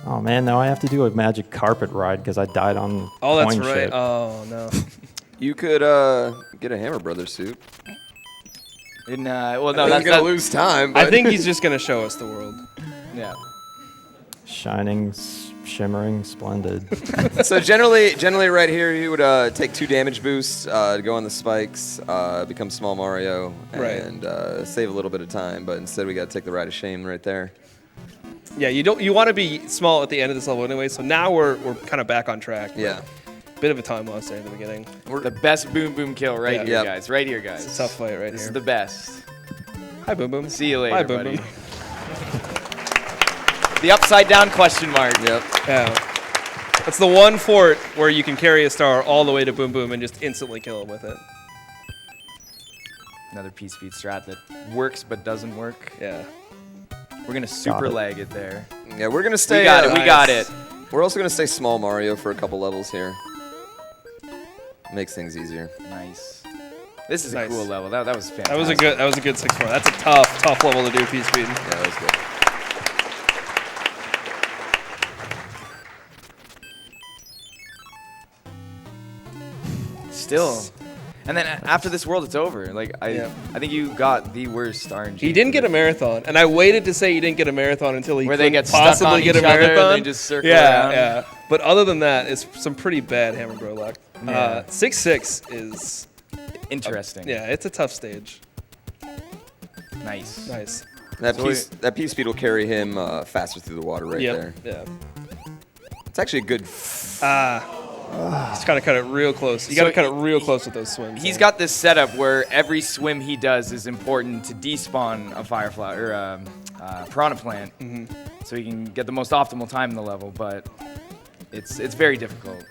Oh man, now I have to do a magic carpet ride because I died on Oh, that's coin right. ship. Oh no. You could get a Hammer Brothers suit. Well, no, You're that's gonna lose time. I But think he's just gonna show us the world. Yeah. Shining, shimmering, splendid. So generally right here, he would take 2 damage boosts to go on the spikes, become Small Mario, Right. and save a little bit of time. But instead, we got to take the Ride of Shame right there. Yeah, you want to be small at the end of this level anyway. So now we're kind of back on track. Yeah. Bit of a time loss there in the beginning. The best boom boom kill right Yeah. here, Yep. guys. Right here, guys. It's a tough fight right This here. is the best. Hi, Boom Boom. See you later, Hi, Boom buddy. Boom. The upside down question mark. Yep. Yeah. That's the one fort where you can carry a star all the way to Boom Boom and just instantly kill him with it. Another P-speed strat that works but doesn't work. Yeah. We're gonna super it. lag it there. Yeah, we're gonna stay. We got it. We nice. got it. We're also gonna stay Small Mario for a couple levels here. Makes things easier. Nice. This is Nice. a cool level. That was fantastic. That was a good 6-4. That's a tough level to do P speed. Yeah, that was good. Still. And then after this world, it's over. Like Yeah. I think you got the worst RNG. He didn't get a marathon, and I waited to say he didn't get a marathon until he Where they couldn't get stuck possibly on get a each other, marathon. they just circle yeah, around. yeah. But other than that, it's some pretty bad Hammer Bro luck. Yeah. 6-6 is Interesting. yeah, it's a tough stage. Nice. Nice. That P speed will carry him faster through the water right there. Yeah. It's actually a good. Just gotta cut it real close. You gotta cut it real close with those swims. He's got this setup where every swim he does is important to despawn a firefly or a piranha plant, so he can get the most optimal time in the level. But it's very difficult.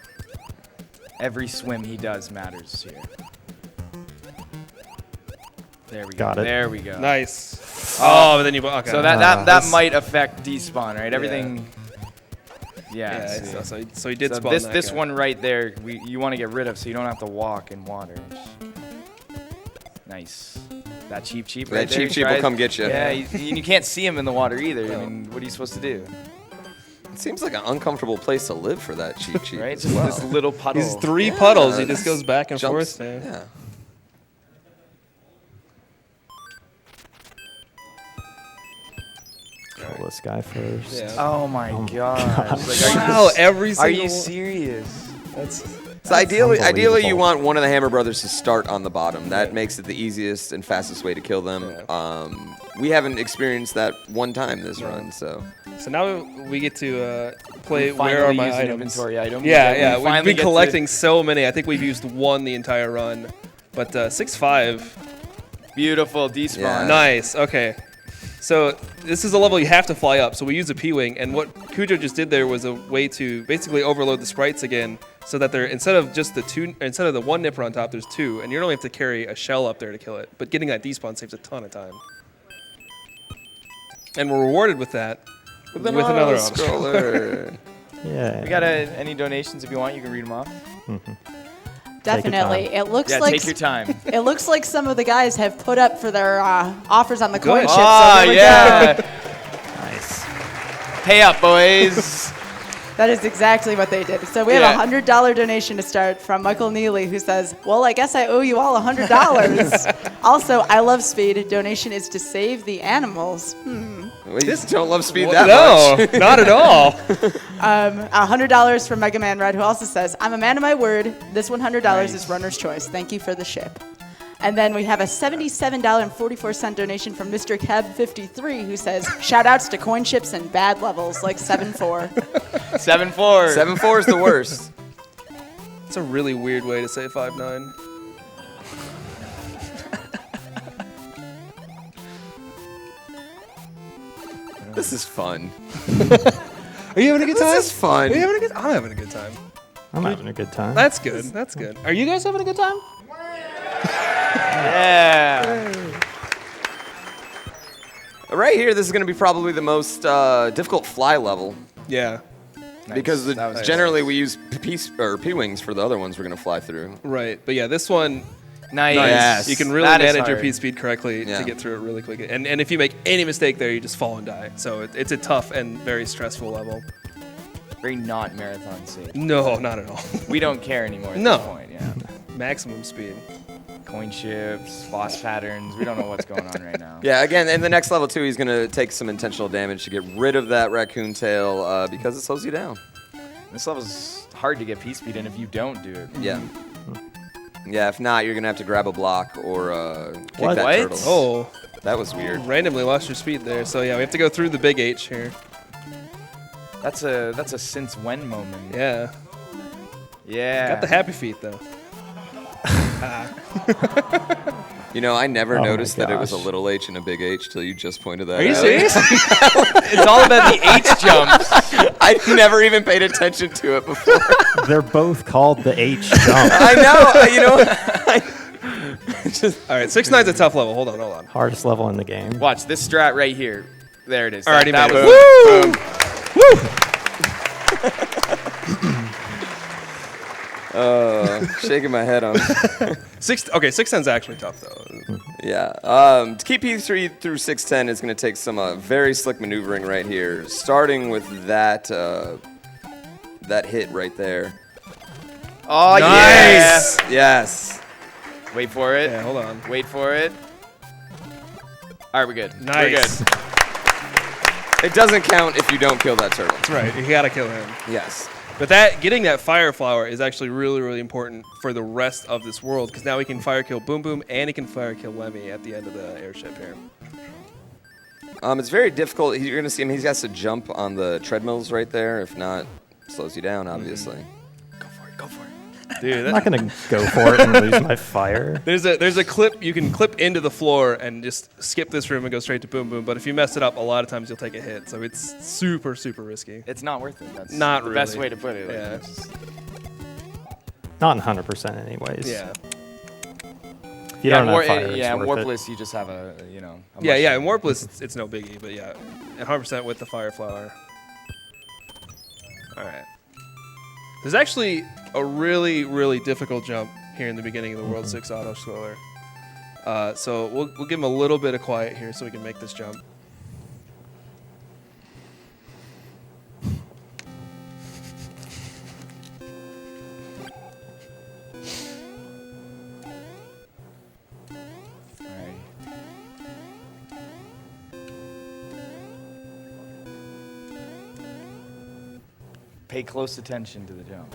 Every swim he does matters here. There we go. Got it. There we go. nice. Oh, but then you okay. So that might affect despawn, right? Everything. yeah. I see. So he did So spawn this that guy. one right there, you want to get rid of, so you don't have to walk in water. Nice. That cheap That right there. cheap will come get you. Yeah, you can't see him in the water either. I mean, what are you supposed to do? It seems like an uncomfortable place to live for that cheap Right? as Just well. this little puddle. He's 3 puddles. He Yeah, just goes back and Jumps. forth. Man. Yeah. Kill this guy first. Yeah. Oh my gosh. Wow, every Are you single serious? So ideally, you unbelievable. want one of the Hammer Brothers to start on the bottom. That makes it the easiest and fastest way to kill them. We haven't experienced that one time this run, so. So now we get to play Finally Where Are My use an Items? inventory item. Yeah, We we've finally been get to- collecting so many. I think we've used 1 the entire run. But 6-5, Beautiful despawn. Yeah. nice. Okay. So this is a level you have to fly up. So we use a P-Wing. And what Cujo just did there was a way to basically overload the sprites again so that they're, instead of the 1 nipper on top, there's 2. And you only have to carry a shell up there to kill it. But getting that despawn saves a ton of time. And we're rewarded with that. With another scroller. Yeah. We got any donations if you want. You can read them off. Definitely. time. It looks Yeah, like take your time. it looks like some of the guys have put up for their offers on the coin Good. ship. Oh, so here we go. yeah. Nice. Pay up, boys. That is exactly what they did. So we have Yeah. a $100 donation to start from Michael Neely, who says, well, I guess I owe you all $100. Also, I love speed. Donation is to save the animals. We just don't love speed that no, much. not at all. $100 from Mega Man Red, who also says, I'm a man of my word. This $100 is runner's choice. Thank you for the ship. And then we have a $77.44 donation from Mr. Cab53, who says, shout outs to coin ships and bad levels like 7-4. 7-4. 7-4 is the worst. It's a really weird way to say 5-9. This is fun. Are you having a good time? This is fun. Are you having a good? I'm having a good time. I'm having a good time. That's good. That's good. Are you guys having a good time? Yeah. Right here, this is going to be probably the most difficult fly level. Yeah. Because That was generally we use P-wings for the other ones we're going to fly through. Right. But yeah, this one, Nice. Yes. you can really That is manage your hard. P speed correctly Yeah. to get through it really quickly. And if you make any mistake there, you just fall and die. So it's a tough and very stressful level. Very not marathon safe. No, not at all. We don't care anymore at No. this point. Yeah. Maximum speed. Coin ships, boss patterns. We don't know what's going on right now. Yeah, again, in the next level, too, he's going to take some intentional damage to get rid of that raccoon tail because it slows you down. This level's hard to get P-speed in if you don't do it. Yeah. Yeah, if not, you're going to have to grab a block or kick What? that What? turtle. Oh, That was weird. randomly lost your speed there. So yeah, we have to go through the big H here. That's a since when moment. Yeah. Yeah. Got the happy feet though. You know, I never Oh my noticed that it was a gosh. little H and a big H till you just pointed that out. Are you serious? It's all about the H jumps. I never even paid attention to it before. They're both called the H jump. I know. You know what? All right, 6-9's a tough level. Hold on. Hardest level in the game. Watch this strat right here. There it is. Already that made was Shaking my head on. 6-10's actually tough though. Yeah. To keep P3 through 610 is going to take some very slick maneuvering right here, starting with that hit right there. Oh Nice. Yes. yeah. Wait for it. Yeah, hold on. Wait for it. All right, we're good. Nice. We're good. It doesn't count if you don't kill that turtle. That's right. You gotta kill him. Yes. But getting that fire flower is actually really, really important for the rest of this world because now we can fire kill Boom Boom and he can fire kill Lemmy at the end of the airship here. It's very difficult. You're going to see him. He has to jump on the treadmills right there. If not, it slows you down, obviously. Go for it. Go for it. Dude, I'm not gonna go for it and lose my fire. there's a clip you can clip into the floor and just skip this room and go straight to Boom Boom. But if you mess it up, a lot of times you'll take a hit. So it's super, super risky. It's not worth it. That's Not the best really. way to put it. Like, Yeah. it's just- Not 100% anyways. Yeah. If you don't have fire, in it's worth it. Warpless, you just have a Yeah. In mushroom. Warpless, it's no biggie. But yeah, 100% with the fire flower. All right. There's actually a really, really difficult jump here in the beginning of the World 6 auto scroller. So we'll give him a little bit of quiet here so we can make this jump. All right. Pay close attention to the jump.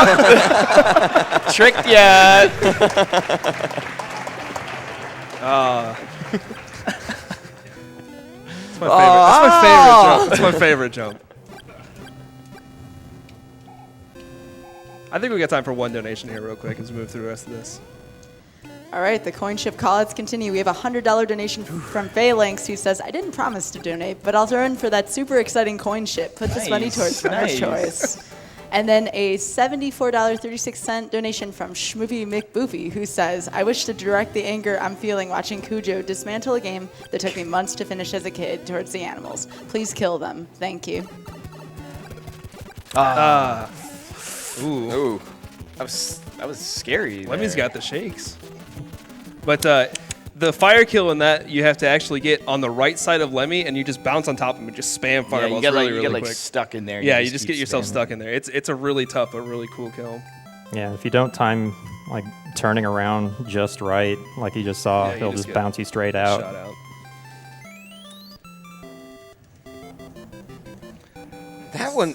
Oh! Tricked ya! That's my favorite jump. I think we got time for one donation here real quick as we move through the rest of this. All right, the coin ship call-outs continue. We have a $100 donation from Phalanx who says, I didn't promise to donate, but I'll earn for that super exciting coin ship. Put this money Nice, towards first nice. choice. And then a $74.36 donation from Schmoovy McBoofy who says, I wish to direct the anger I'm feeling watching Cujo dismantle a game that took me months to finish as a kid towards the animals. Please kill them. Thank you. Ooh. Ooh. That was scary. Lemmy's there. got the shakes. But the fire kill in that, you have to actually get on the right side of Lemmy, and you just bounce on top of him and just spam Yeah, fireballs you get really, like, you really get like quick. stuck in there. and Yeah, you just keep get yourself spamming. stuck in there. It's a really tough but really cool kill. Yeah, if you don't time like turning around just right, like you just saw, Yeah, you he'll just just get bounce you straight Shot out. out.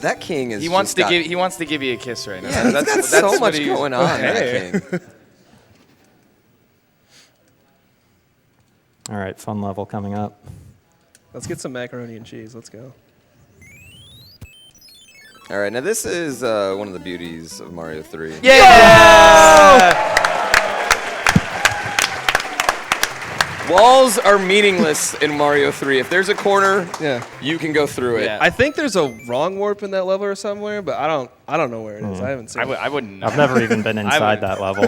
That king is. He wants just to got- give you a kiss right now. Yeah, that's so what much he's- going on. Hey. That king. All right, fun level coming up. Let's get some macaroni and cheese. Let's go. All right, now this is one of the beauties of Mario 3. Yeah! Walls are meaningless in Mario 3. If there's a corner, Yeah. you can go through it. Yeah. I think there's a wrong warp in that level or somewhere, but I don't know where it is. I haven't seen it. I wouldn't know. I've never even been inside that level.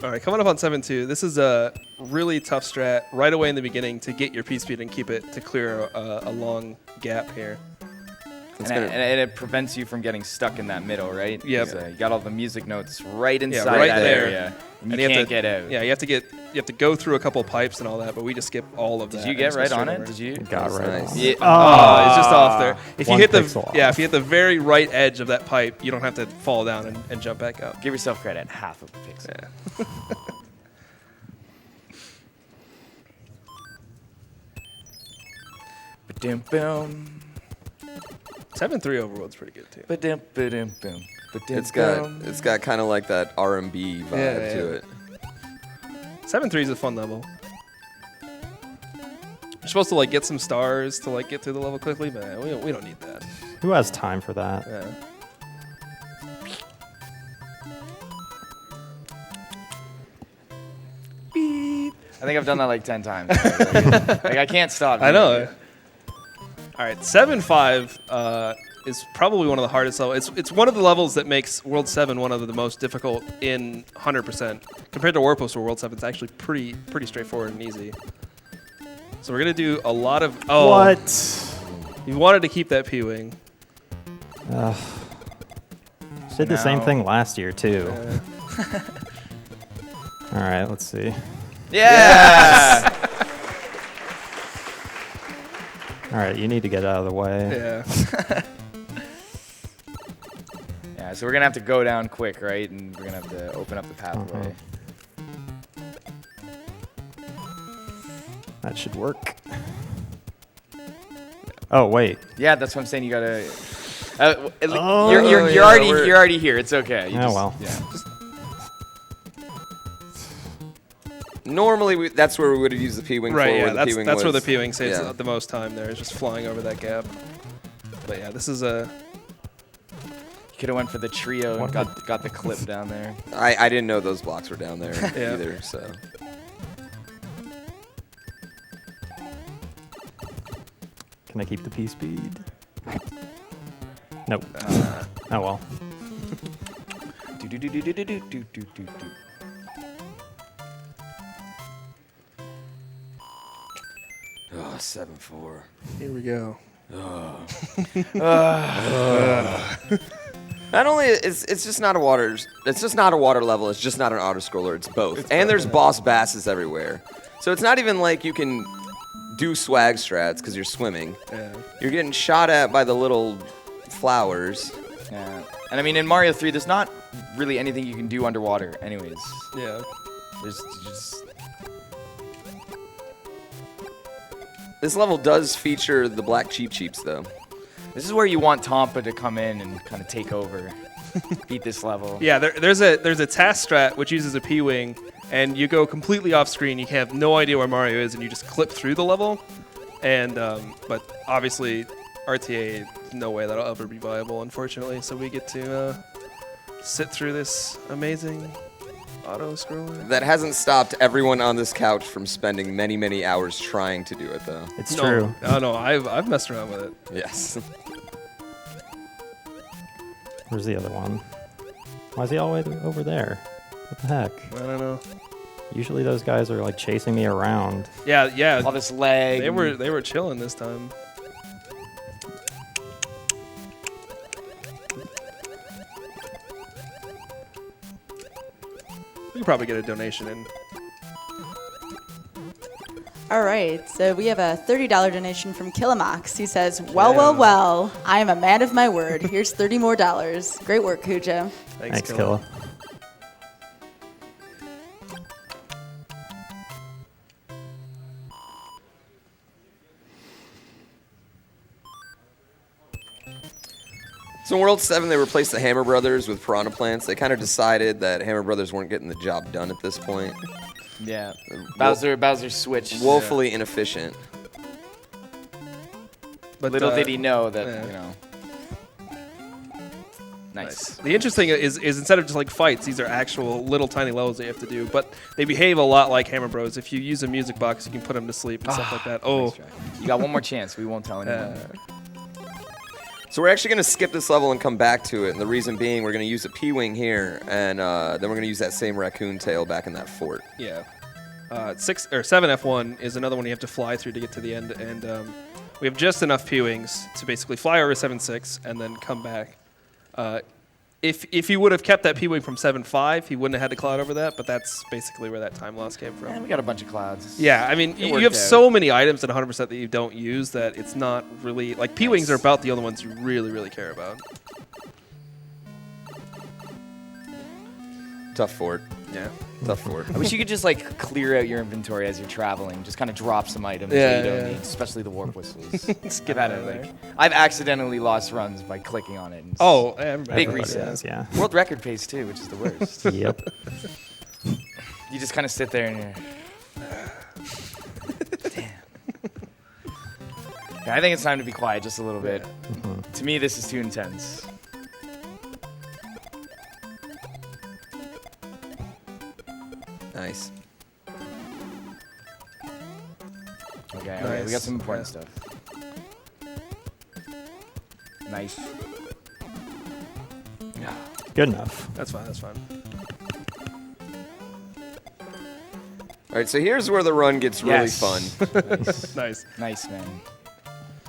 All right, coming up on 7-2. This is a really tough strat right away in the beginning to get your P speed and keep it to clear a long gap here. And it prevents you from getting stuck in that middle, right? Yep. 'Cause, you got all the music notes right inside right that there. area. And you have can't to get out. Yeah, you have to go through a couple pipes and all that, but we just skip all of that. Did you and get just go right straight on over. it? Did you? Got right Nice. on. Yeah. Oh, it's just off there. If you One hit pixel off. if you hit the very right edge of that pipe, you don't have to fall down and jump back up. Give yourself credit. Half of a pixel. Yeah. Ba-dum, boom. 7-3 Overworld's pretty good too. Ba-dum, ba-dum, boom. Ba-dum, It's got kind of like that R&B vibe Yeah, to yeah. it. 7-3 is a fun level. You're supposed to like get some stars to like get through the level quickly, but we don't need that. Who has time for that? Yeah. I think I've done that like 10 times. Like, I can't stop. I know. doing it. All right, 7-5 is probably one of the hardest levels. It's one of the levels that makes World 7 one of the most difficult in 100%. Compared to Warpost, where World 7 is actually pretty straightforward and easy. So we're gonna do a lot of. Oh, What? You wanted to keep that P-wing. Did the same No. thing last year too. All right, let's see. Yeah. All right, you need to get out of the way. Yeah. Yeah. So we're gonna have to go down quick, right? And we're gonna have to open up the pathway. That should work. Oh wait. Yeah, that's what I'm saying. You gotta. Oh, you're yeah, you're already here. It's okay. You Oh, well. Yeah. Normally, that's where we would have used the P-wing for. Right. where Yeah. the That's P-wing where the was. P-wing saves Yeah. the most time. There is just flying over that gap. But yeah, this is a. You could have went for the trio and got the clip down there. I didn't know those blocks were down there Yeah. either, so. Can I keep the P speed? Nope. Oh well. Do do do do do do do do do do. Oh, 7-4. Here we go. Not only it's just not a water level. It's just not an auto scroller. It's both. And there's boss basses everywhere. So it's not even like you can do swag strats because you're swimming. Yeah. You're getting shot at by the little flowers. Yeah. And I mean, in Mario 3, there's not really anything you can do underwater, anyways. Yeah. There's just. This level does feature the black Cheep Cheeps though. This is where you want Tompa to come in and kind of take over, beat this level. Yeah, there's a task strat which uses a P-wing, and you go completely off screen. You have no idea where Mario is, and you just clip through the level. And but obviously, RTA, no way that'll ever be viable, unfortunately. So we get to sit through this amazing auto scroller. That hasn't stopped everyone on this couch from spending many, many hours trying to do it though. It's true. No, I've messed around with it. Yes. Where's the other one? Why is he all the way over there? What the heck? I don't know. Usually those guys are like chasing me around. Yeah. All this lag. They were chilling this time. You could probably get a donation in. All right, so we have a $30 donation from Killamox. He says, well, I am a man of my word. Here's $30 more. Great work, Cujo. Thanks, Killa. So in World 7, they replaced the Hammer Brothers with Piranha Plants. They kind of decided that Hammer Brothers weren't getting the job done at this point. Yeah. Bowser switched. Woefully inefficient. But Little did he know that, yeah. you know. Nice. The interesting is instead of just like fights, these are actual little tiny levels that you have to do, but they behave a lot like Hammer Bros. If you use a music box, you can put them to sleep and stuff like that. Oh, Nice try. You got one more chance. We won't tell anyone. So we're actually going to skip this level and come back to it, and the reason being we're going to use a P-Wing here, and then we're going to use that same raccoon tail back in that fort. yeah. 6 or 7 F1 is another one you have to fly through to get to the end, and we have just enough P-Wings to basically fly over 7-6 and then come back. If he would have kept that P-Wing from 7-5, he wouldn't have had to cloud over that, but that's basically where that time loss came from. And we got a bunch of clouds. Yeah, I mean, you worked have out. so many items at 100% that you don't use that it's not really... Like, P-Wings are about the only ones you really, really care about. Tough fort. Yeah. Tough fort. I wish you could just like clear out your inventory as you're traveling. Just kind of drop some items Yeah, that you don't yeah. need, especially the warp whistles. Just get I've had out of it, there. I've accidentally lost runs by clicking on it. And Oh, everybody. big Everybody reset. does, yeah. World record pace too, which is the worst. Yep. You just kind of sit there and you're. Damn. Yeah, I think it's time to be quiet just a little bit. To me, this is too intense. Nice. Okay, we Nice. got some important Yeah. stuff. Nice. Good enough. That's fine, that's fine. All right, so here's where the run gets really Yes. fun. Nice. Nice, man.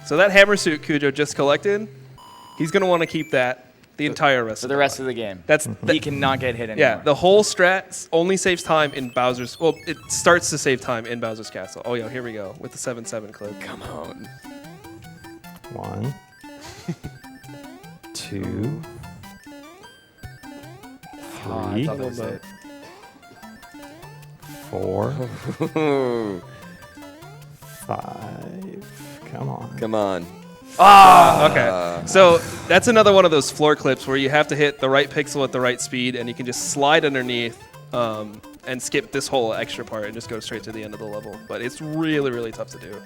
So that hammer suit Cujo just collected, he's going to want to keep that the entire rest For of the rest of the game. That's He cannot get hit anymore. yeah, the whole strat only saves time in Bowser's... Well, it starts to save time in Bowser's Castle. Oh, yeah, here we go with the 7-7 clip. Come on. 1, 2, Oh, I 3, thought that was it. 4, Ooh, 5. Come on. come on. Okay, so that's another one of those floor clips where you have to hit the right pixel at the right speed, and you can just slide underneath and skip this whole extra part and just go straight to the end of the level. But it's really, really tough to do.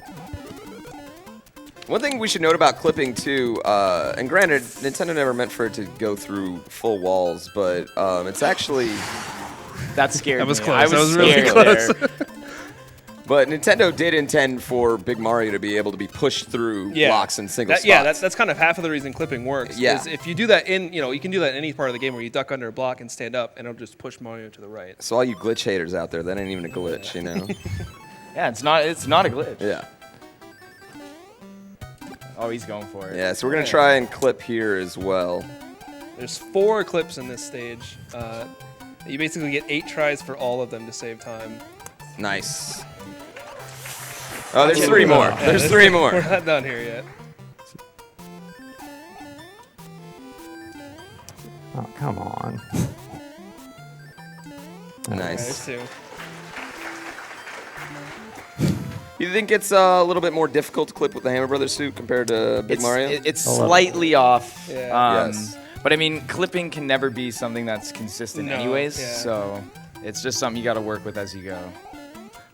One thing we should note about clipping too, and granted, Nintendo never meant for it to go through full walls, but it's actually, That scared That was me. close. I was That was really scared close. there. but Nintendo did intend for Big Mario to be able to be pushed through blocks in single spots. Yeah, that's kind of half of the reason clipping works. Yeah. Is if you do that you can do that in any part of the game where you duck under a block and stand up, and it'll just push Mario to the right. So all you glitch haters out there, that ain't even a glitch, you know? Yeah, it's not a glitch. Yeah. Oh, he's going for it. Yeah, so we're going to try and clip here as well. There's 4 clips in this stage. You basically get 8 tries for all of them to save time. Nice. Oh, there's 3 more. Yeah, There's 3 We're more. not done here yet. Oh, come on. Nice. There's 2. You think it's a little bit more difficult to clip with the Hammer Brothers suit compared to Big Mario? It's little. slightly off. Yeah. Yes. But I mean, clipping can never be something that's consistent No, anyways. yeah. So it's just something you got to work with as you go.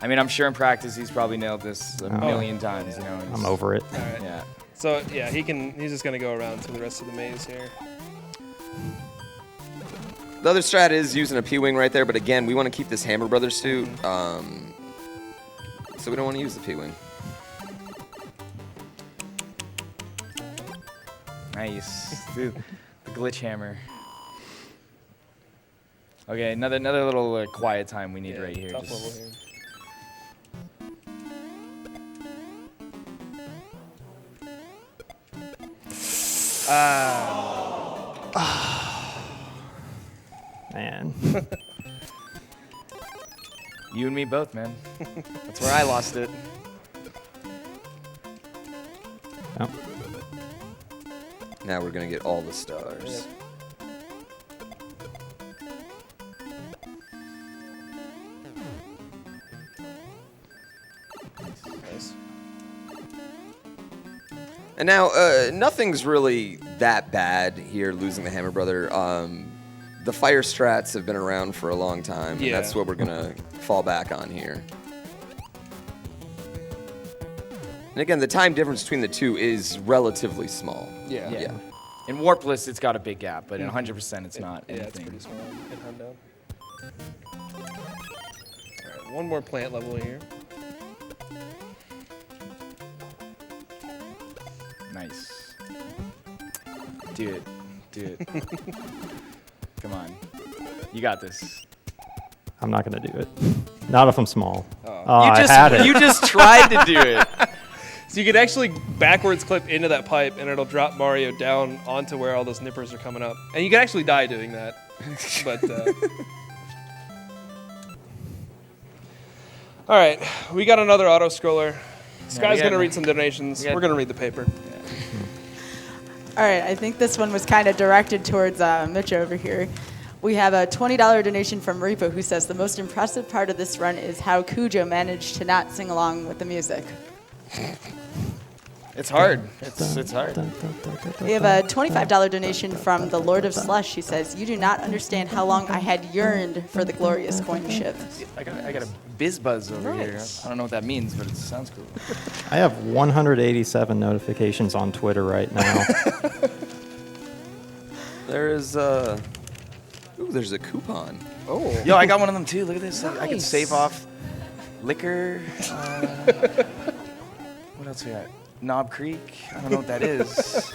I mean, I'm sure in practice he's probably nailed this a million times. You know. and I'm he's- over it. All right. Yeah. So yeah, he's just gonna go around to the rest of the maze here. The other strat is using a P-Wing right there, but again, we want to keep this Hammer Brothers suit, so we don't want to use the P-Wing. Nice. Dude, the glitch hammer. Okay, another little quiet time we need right here. Tough Just- level here. Man. You and me both, man. That's where I lost it. Oh. Now we're going to get all the stars. Nice. And now, nothing's really that bad here, losing the Hammer Brother. The fire strats have been around for a long time, and Yeah. that's what we're going to fall back on here. And again, the time difference between the two is relatively small. Yeah. Yeah. In Warpless, it's got a big gap, but in 100%, it's not Yeah, it's anything. pretty small in Hundo. All right, one more plant level here. Nice. Do it. Do it. Come on. You got this. I'm not going to do it. Not if I'm small. Oh, You I just, had it. you just tried to do it. So you could actually backwards clip into that pipe, and it'll drop Mario down onto where all those nippers are coming up. And you can actually die doing that. But all right, we got another auto scroller. Sky's gonna read some donations. We're gonna read the paper. All right, I think this one was kind of directed towards Mitch over here. We have a $20 donation from Repo who says the most impressive part of this run is how Cujo managed to not sing along with the music. It's hard. It's hard. We have a $25 donation from the Lord of Slush. He says, "You do not understand how long I had yearned for the glorious coin shift." I got a biz buzz over here. I don't know what that means, but it sounds cool. I have 187 notifications on Twitter right now. There's there's a coupon. Oh. Yo, I got one of them too. Look at this. I can save off liquor. What else we got? Knob Creek. I don't know what that is.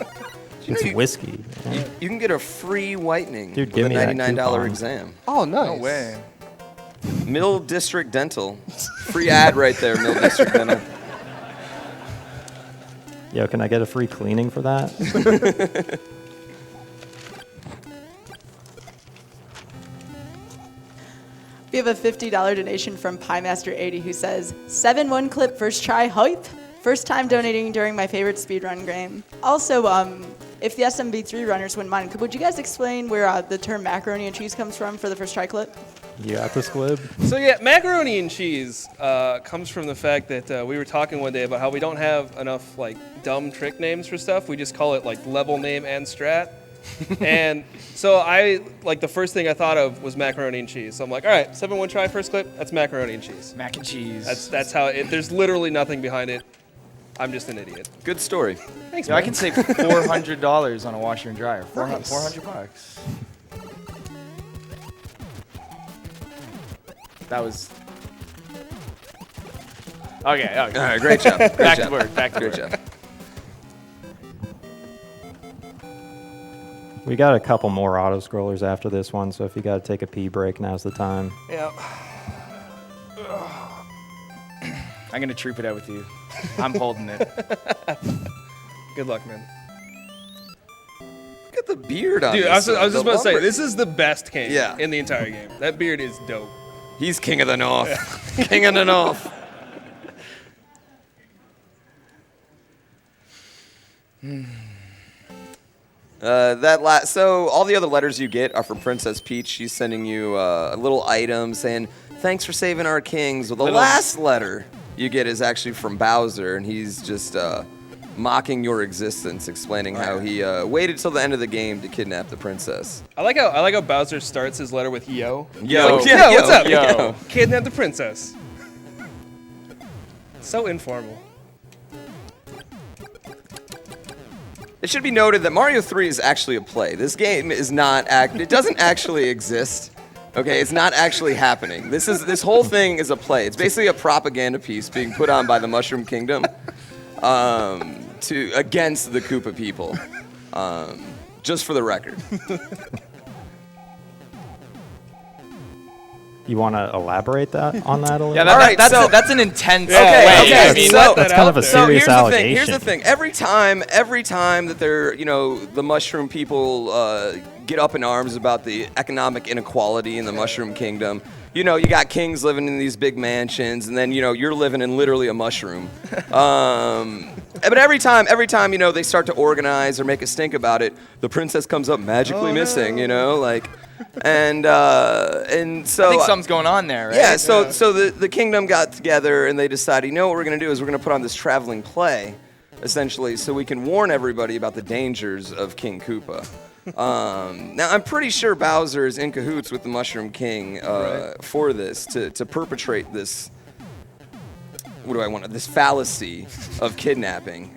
It's whiskey. Yeah. You can get a free whitening Dude, with give a me that $99 coupon. exam. Oh, nice. No way. Mill District Dental. Free ad right there, Mill District Dental. Yo, can I get a free cleaning for that? We have a $50 donation from PieMaster80 who says, 7-1 clip first try hype. First time donating during my favorite speedrun game. Also, if the SMB3 runners wouldn't mind, would you guys explain where the term macaroni and cheese comes from for the first try clip? You got the squib? So yeah, macaroni and cheese comes from the fact that we were talking one day about how we don't have enough like dumb trick names for stuff. We just call it like level name and strat. And so the first thing I thought of was macaroni and cheese. So I'm like, all right, 7-1 try first clip, that's macaroni and cheese. Mac and cheese. That's how there's literally nothing behind it. I'm just an idiot. Good story. Thanks, Yo, man. I can save $400 on a washer and dryer. 400 bucks. That was. Okay. All right, great job. Great Back job. to work. Back to Great work. job. We got a couple more auto scrollers after this one, so if you got to take a pee break, now's the time. Yeah. I'm gonna troop it out with you. I'm holding it. Good luck, man. Look at the beard on Dude, this. I was just about to say, lumber- this is the best king Yeah. in the entire game. That beard is dope. He's king of the north. King of the north. So all the other letters you get are from Princess Peach. She's sending you a little item saying, thanks for saving our kings. Well, the last letter you get is actually from Bowser, and he's just mocking your existence, explaining how he waited till the end of the game to kidnap the princess. I like how Bowser starts his letter with yo. Yo. Like, Yeah, yo, what's up? yo. Kidnap the princess. So informal. It should be noted that Mario 3 is actually a play. This game is not it doesn't actually exist. Okay, it's not actually happening. This whole thing is a play. It's basically a propaganda piece being put on by the Mushroom Kingdom against the Koopa people. Just for the record. You want to elaborate on that a little? Yeah, bit? All right, that's an intense Okay, way. okay, I mean, so- That's kind of a So serious allegation. Here's the thing. Every time that they're, the mushroom people get up in arms about the economic inequality in the Mushroom Kingdom, you got kings living in these big mansions, and then you're living in literally a mushroom. But every time they start to organize or make a stink about it, the princess comes up magically missing. And so I think something's going on there, right? yeah, so the kingdom got together and they decided, what we're going to do is we're going to put on this traveling play, essentially, so we can warn everybody about the dangers of King Koopa. Now, I'm pretty sure Bowser is in cahoots with the Mushroom King for this, to perpetrate this what do I want? This fallacy of kidnapping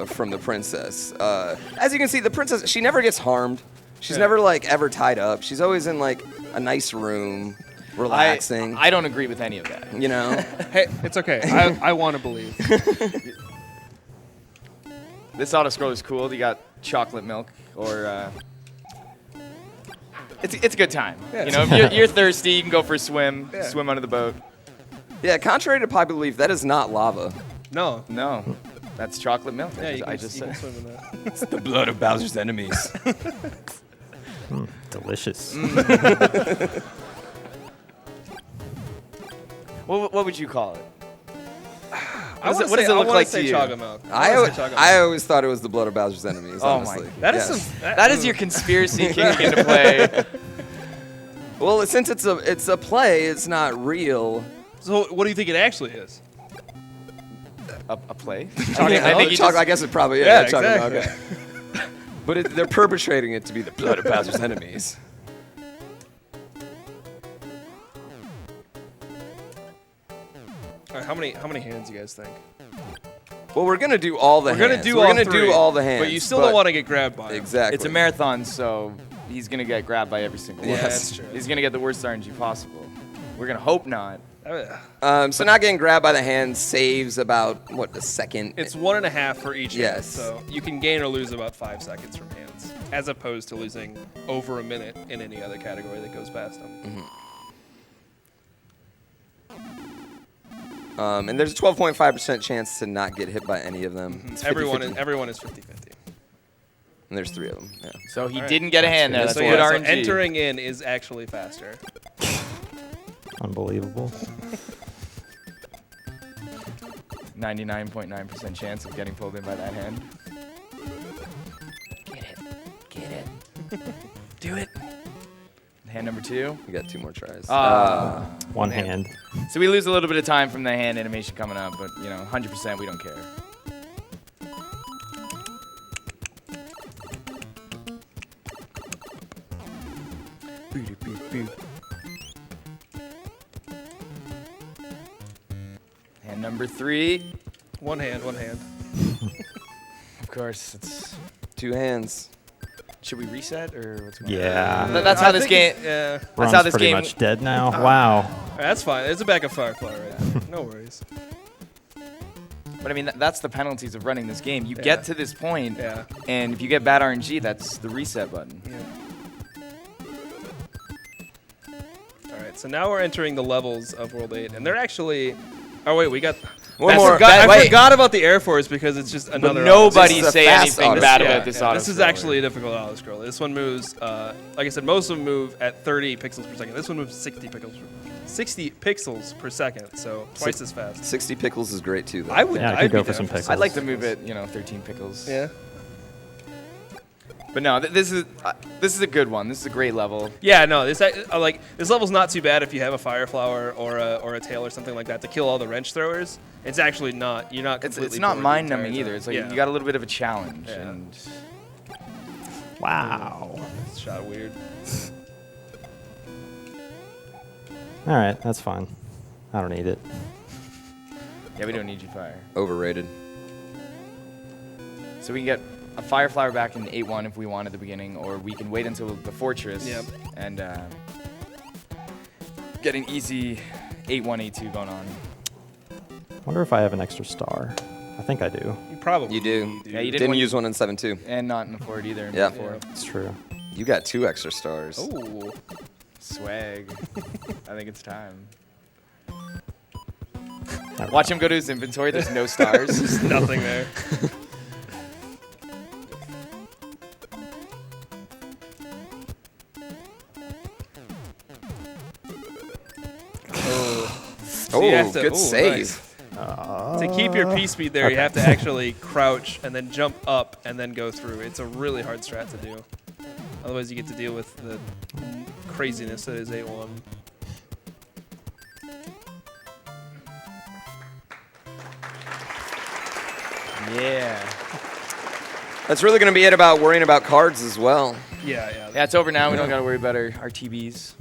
from the princess. As you can see, the princess, she never gets harmed. She's never like ever tied up. She's always in like a nice room, relaxing. I don't agree with any of that. You know. Hey, it's okay. I want to believe. This auto scroll is cool. You got chocolate milk, or it's a good time. Yeah. You know, if you're thirsty, you can go for a swim, swim under the boat. Yeah, contrary to popular belief, that is not lava. No. No, that's chocolate milk. Yeah, I you just can said. swim in that. It's the blood of Bowser's enemies. Delicious. What would you call it? What does it look like to you? Chocolate milk. I always thought it was the blood of Bowser's enemies. Oh my honestly. God. That is Yes. some. That is your conspiracy kicking into play. Well, since it's a play, it's not real. So, what do you think it actually is? A play? I think you chocolate. just- I guess it probably is. Yeah, chocolate exactly. milk. But they're perpetrating it to be the blood of Bowser's enemies. All right, how many hands do you guys think? Well, we're gonna do all the We're hands. gonna do we're all gonna three, do all the hands. but you still don't want to get grabbed by 'em. Exactly. It's a marathon, so he's going to get grabbed by every single one. Yeah, that's true. He's going to get the worst RNG possible. We're going to hope not. So not getting grabbed by the hand saves about a second. It's 1.5 for each hand, Yes. so you can gain or lose about 5 seconds from hands, as opposed to losing over a minute in any other category that goes past them. And there's a 12.5% chance to not get hit by any of them. It's 50-50. Everyone is 50-50. And there's 3 of them. Yeah. So he All right. didn't get a hand there. That's So, good yeah, so RNG. entering in is actually faster. Unbelievable. 99.9% chance of getting pulled in by that hand. Get it. Do it. Hand number 2. You got 2 more tries. One hand. So we lose a little bit of time from the hand animation coming up, but 100% we don't care. Hand number 3. One hand. Of course, it's. 2 hands. Should we reset or what's going on? Yeah. That's how this game. Yeah, That's Ron's how this pretty game. much dead now. Wow. that's fine. It's a back of Firefly right there. No worries. But I mean, that's the penalties of running this game. You Yeah. get to this point, Yeah. and if you get bad RNG, that's the reset button. All right, so now we're entering the levels of World 8, and they're actually. Oh wait, we got. One I more. forgot about the Air Force because it's just But another. nobody This is a say fast anything auto bad scroller. about this auto. This is actually a difficult auto scroller. This one moves, like I said, most of them move at 30 pixels per second. This one moves 60 pixels per second, so twice as fast. 60 pickles is great too, though. I would. Yeah, I I'd could go be for down some pickles. I'd like to move it, 13 pickles. Yeah. But no, this is a good one. This is a great level. Yeah, no, this level's not too bad if you have a fire flower or a tail or something like that to kill all the wrench throwers. It's actually not. You're not completely. It's not bored the mind entire numbing time. either. It's like Yeah. you got a little bit of a challenge. Yeah. And Wow. It's shot weird. All right, that's fine. I don't need it. yeah, we don't need you fire. Overrated. So we can get a fire flower back in 8-1 if we want at the beginning, or we can wait until the fortress Yep. and get an easy 8-1, 8-2 going on. Wonder if I have an extra star. I think I do. You probably. You do. Yeah, you Didn't win- use one in 7-2. And not in the forward either. In Yeah. four. It's true. You got 2 extra stars. Ooh. Swag. I think it's time. Never Watch him go to his inventory. There's no stars. There's nothing there. Oh, you have to- good ooh, save. nice. To keep your P speed there, you have to actually crouch and then jump up and then go through. It's a really hard strat to do. Otherwise, you get to deal with the craziness that is 8-1. Yeah. That's really going to be it about worrying about cards as well. Yeah, yeah. Yeah, it's over now. We don't got to worry about our TBs.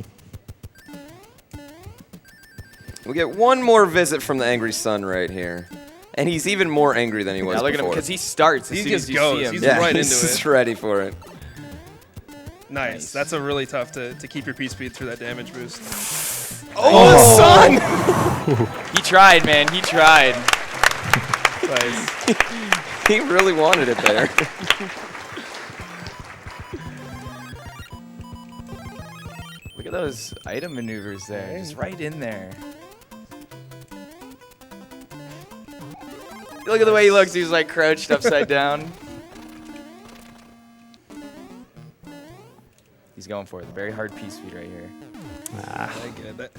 We get one more visit from the angry sun right here. And he's even more angry than he was Yeah, look at him, before. because he starts as He soon just as you goes. see him. He's yeah, right he's into just it. ready for it. Nice. That's a really tough to keep your P speed through that damage boost. Oh, son! He tried, man. He tried. Nice. He really wanted it there. Look at those item maneuvers there. Just right in there. Look at the way he looks. He's like crouched upside down. He's going for it. Very hard piece feed right here. I get that.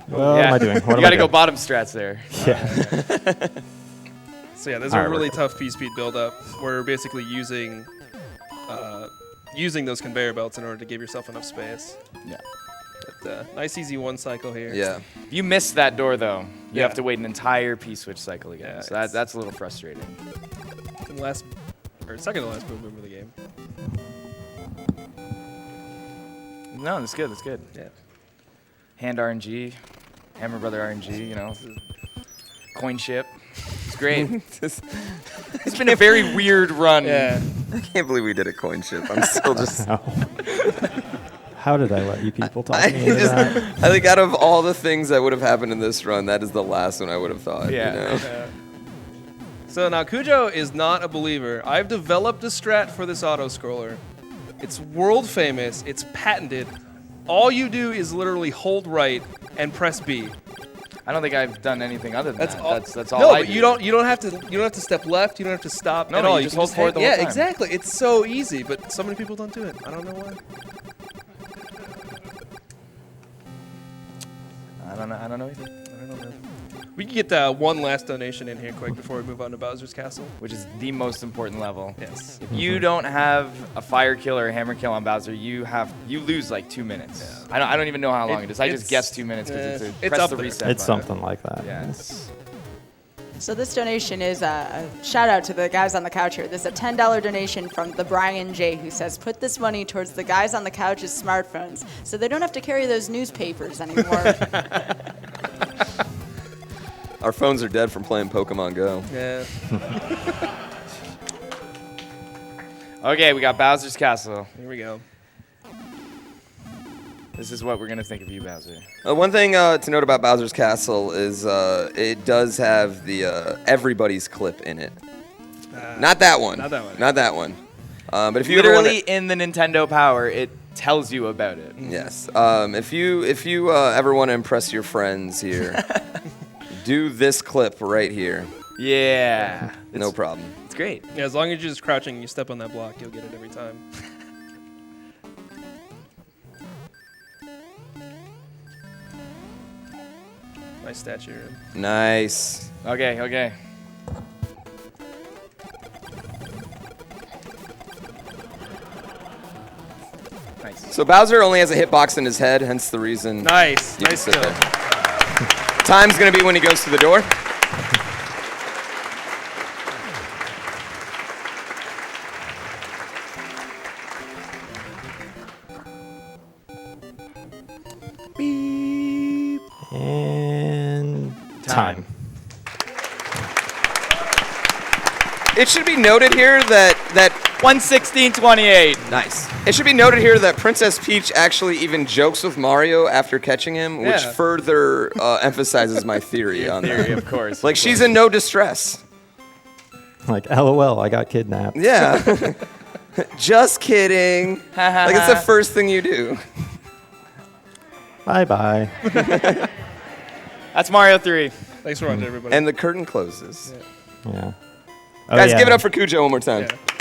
What am I doing? What You am got to I go doing? bottom strats there. Yeah. So yeah, there's All a right, really we're tough P-speed build-up. We're basically using those conveyor belts in order to give yourself enough space. Yeah. But nice easy one cycle here. Yeah. If you miss that door, though, you Yeah. have to wait an entire P-switch cycle again. Yeah, So it's- that's a little frustrating. Second to last move of the game. No, that's good. That's good. Yeah. Hand RNG, Hammer Brother RNG, you know. Coin ship. It's great. It's been a very weird run. Yeah. I can't believe we did a coin ship. I'm still just. How did I let you people talk I, me into that? I think out of all the things that would have happened in this run, that is the last one I would have thought. Yeah. You know? Yeah. So now Cujo is not a believer. I've developed a strat for this auto scroller. It's world famous. It's patented. All you do is literally hold right and press B. I don't think I've done anything other than that. That's all No, I but do. you don't have to step left. You don't have to stop No, at no, all. you just hold hang- forward the whole Yeah, time. exactly. It's so easy, but so many people don't do it. I don't know why. I don't know either. I don't know, man. We can get one last donation in here quick before we move on to Bowser's Castle. Which is the most important level. Yes. If you don't have a fire kill or a hammer kill on Bowser, you lose like 2 minutes. Yeah. I don't even know how long it is. I just It's- guessed 2 minutes because it's it's press up the there. reset It's button. something like that. Yeah. So this donation is a shout out to the guys on the couch here. This is a $10 donation from the Brian J, who says, put this money towards the guys on the couch's smartphones so they don't have to carry those newspapers anymore. Our phones are dead from playing Pokemon Go. Yeah. Okay, we got Bowser's Castle. Here we go. This is what we're going to think of you, Bowser. One thing to note about Bowser's Castle is it does have the everybody's clip in it. Not that one. Not that one. Not that one. But if you Literally ever in the Nintendo Power, it tells you about it. yes, if you ever want to impress your friends here, do this clip right here. Yeah. No problem. It's great. Yeah, as long as you're just crouching and you step on that block, you'll get it every time. Nice statue. Nice. Okay. Nice. So Bowser only has a hitbox in his head, hence the reason. Nice. You can Nice sit skill. there. Time's gonna be when he goes to the door. And time. It should be noted here that 1:16:28. nice. It should be noted here that Princess Peach actually even jokes with Mario after catching him, which Yeah. further emphasizes my theory on Theory, that. of course. Like she's in no distress. Like, LOL, I got kidnapped. Yeah. Just kidding. Like it's the first thing you do. Bye-bye. That's Mario 3. Thanks for watching, everybody. And the curtain closes. Yeah. Oh, Guys, yeah. give it up for Cujo one more time. Yeah.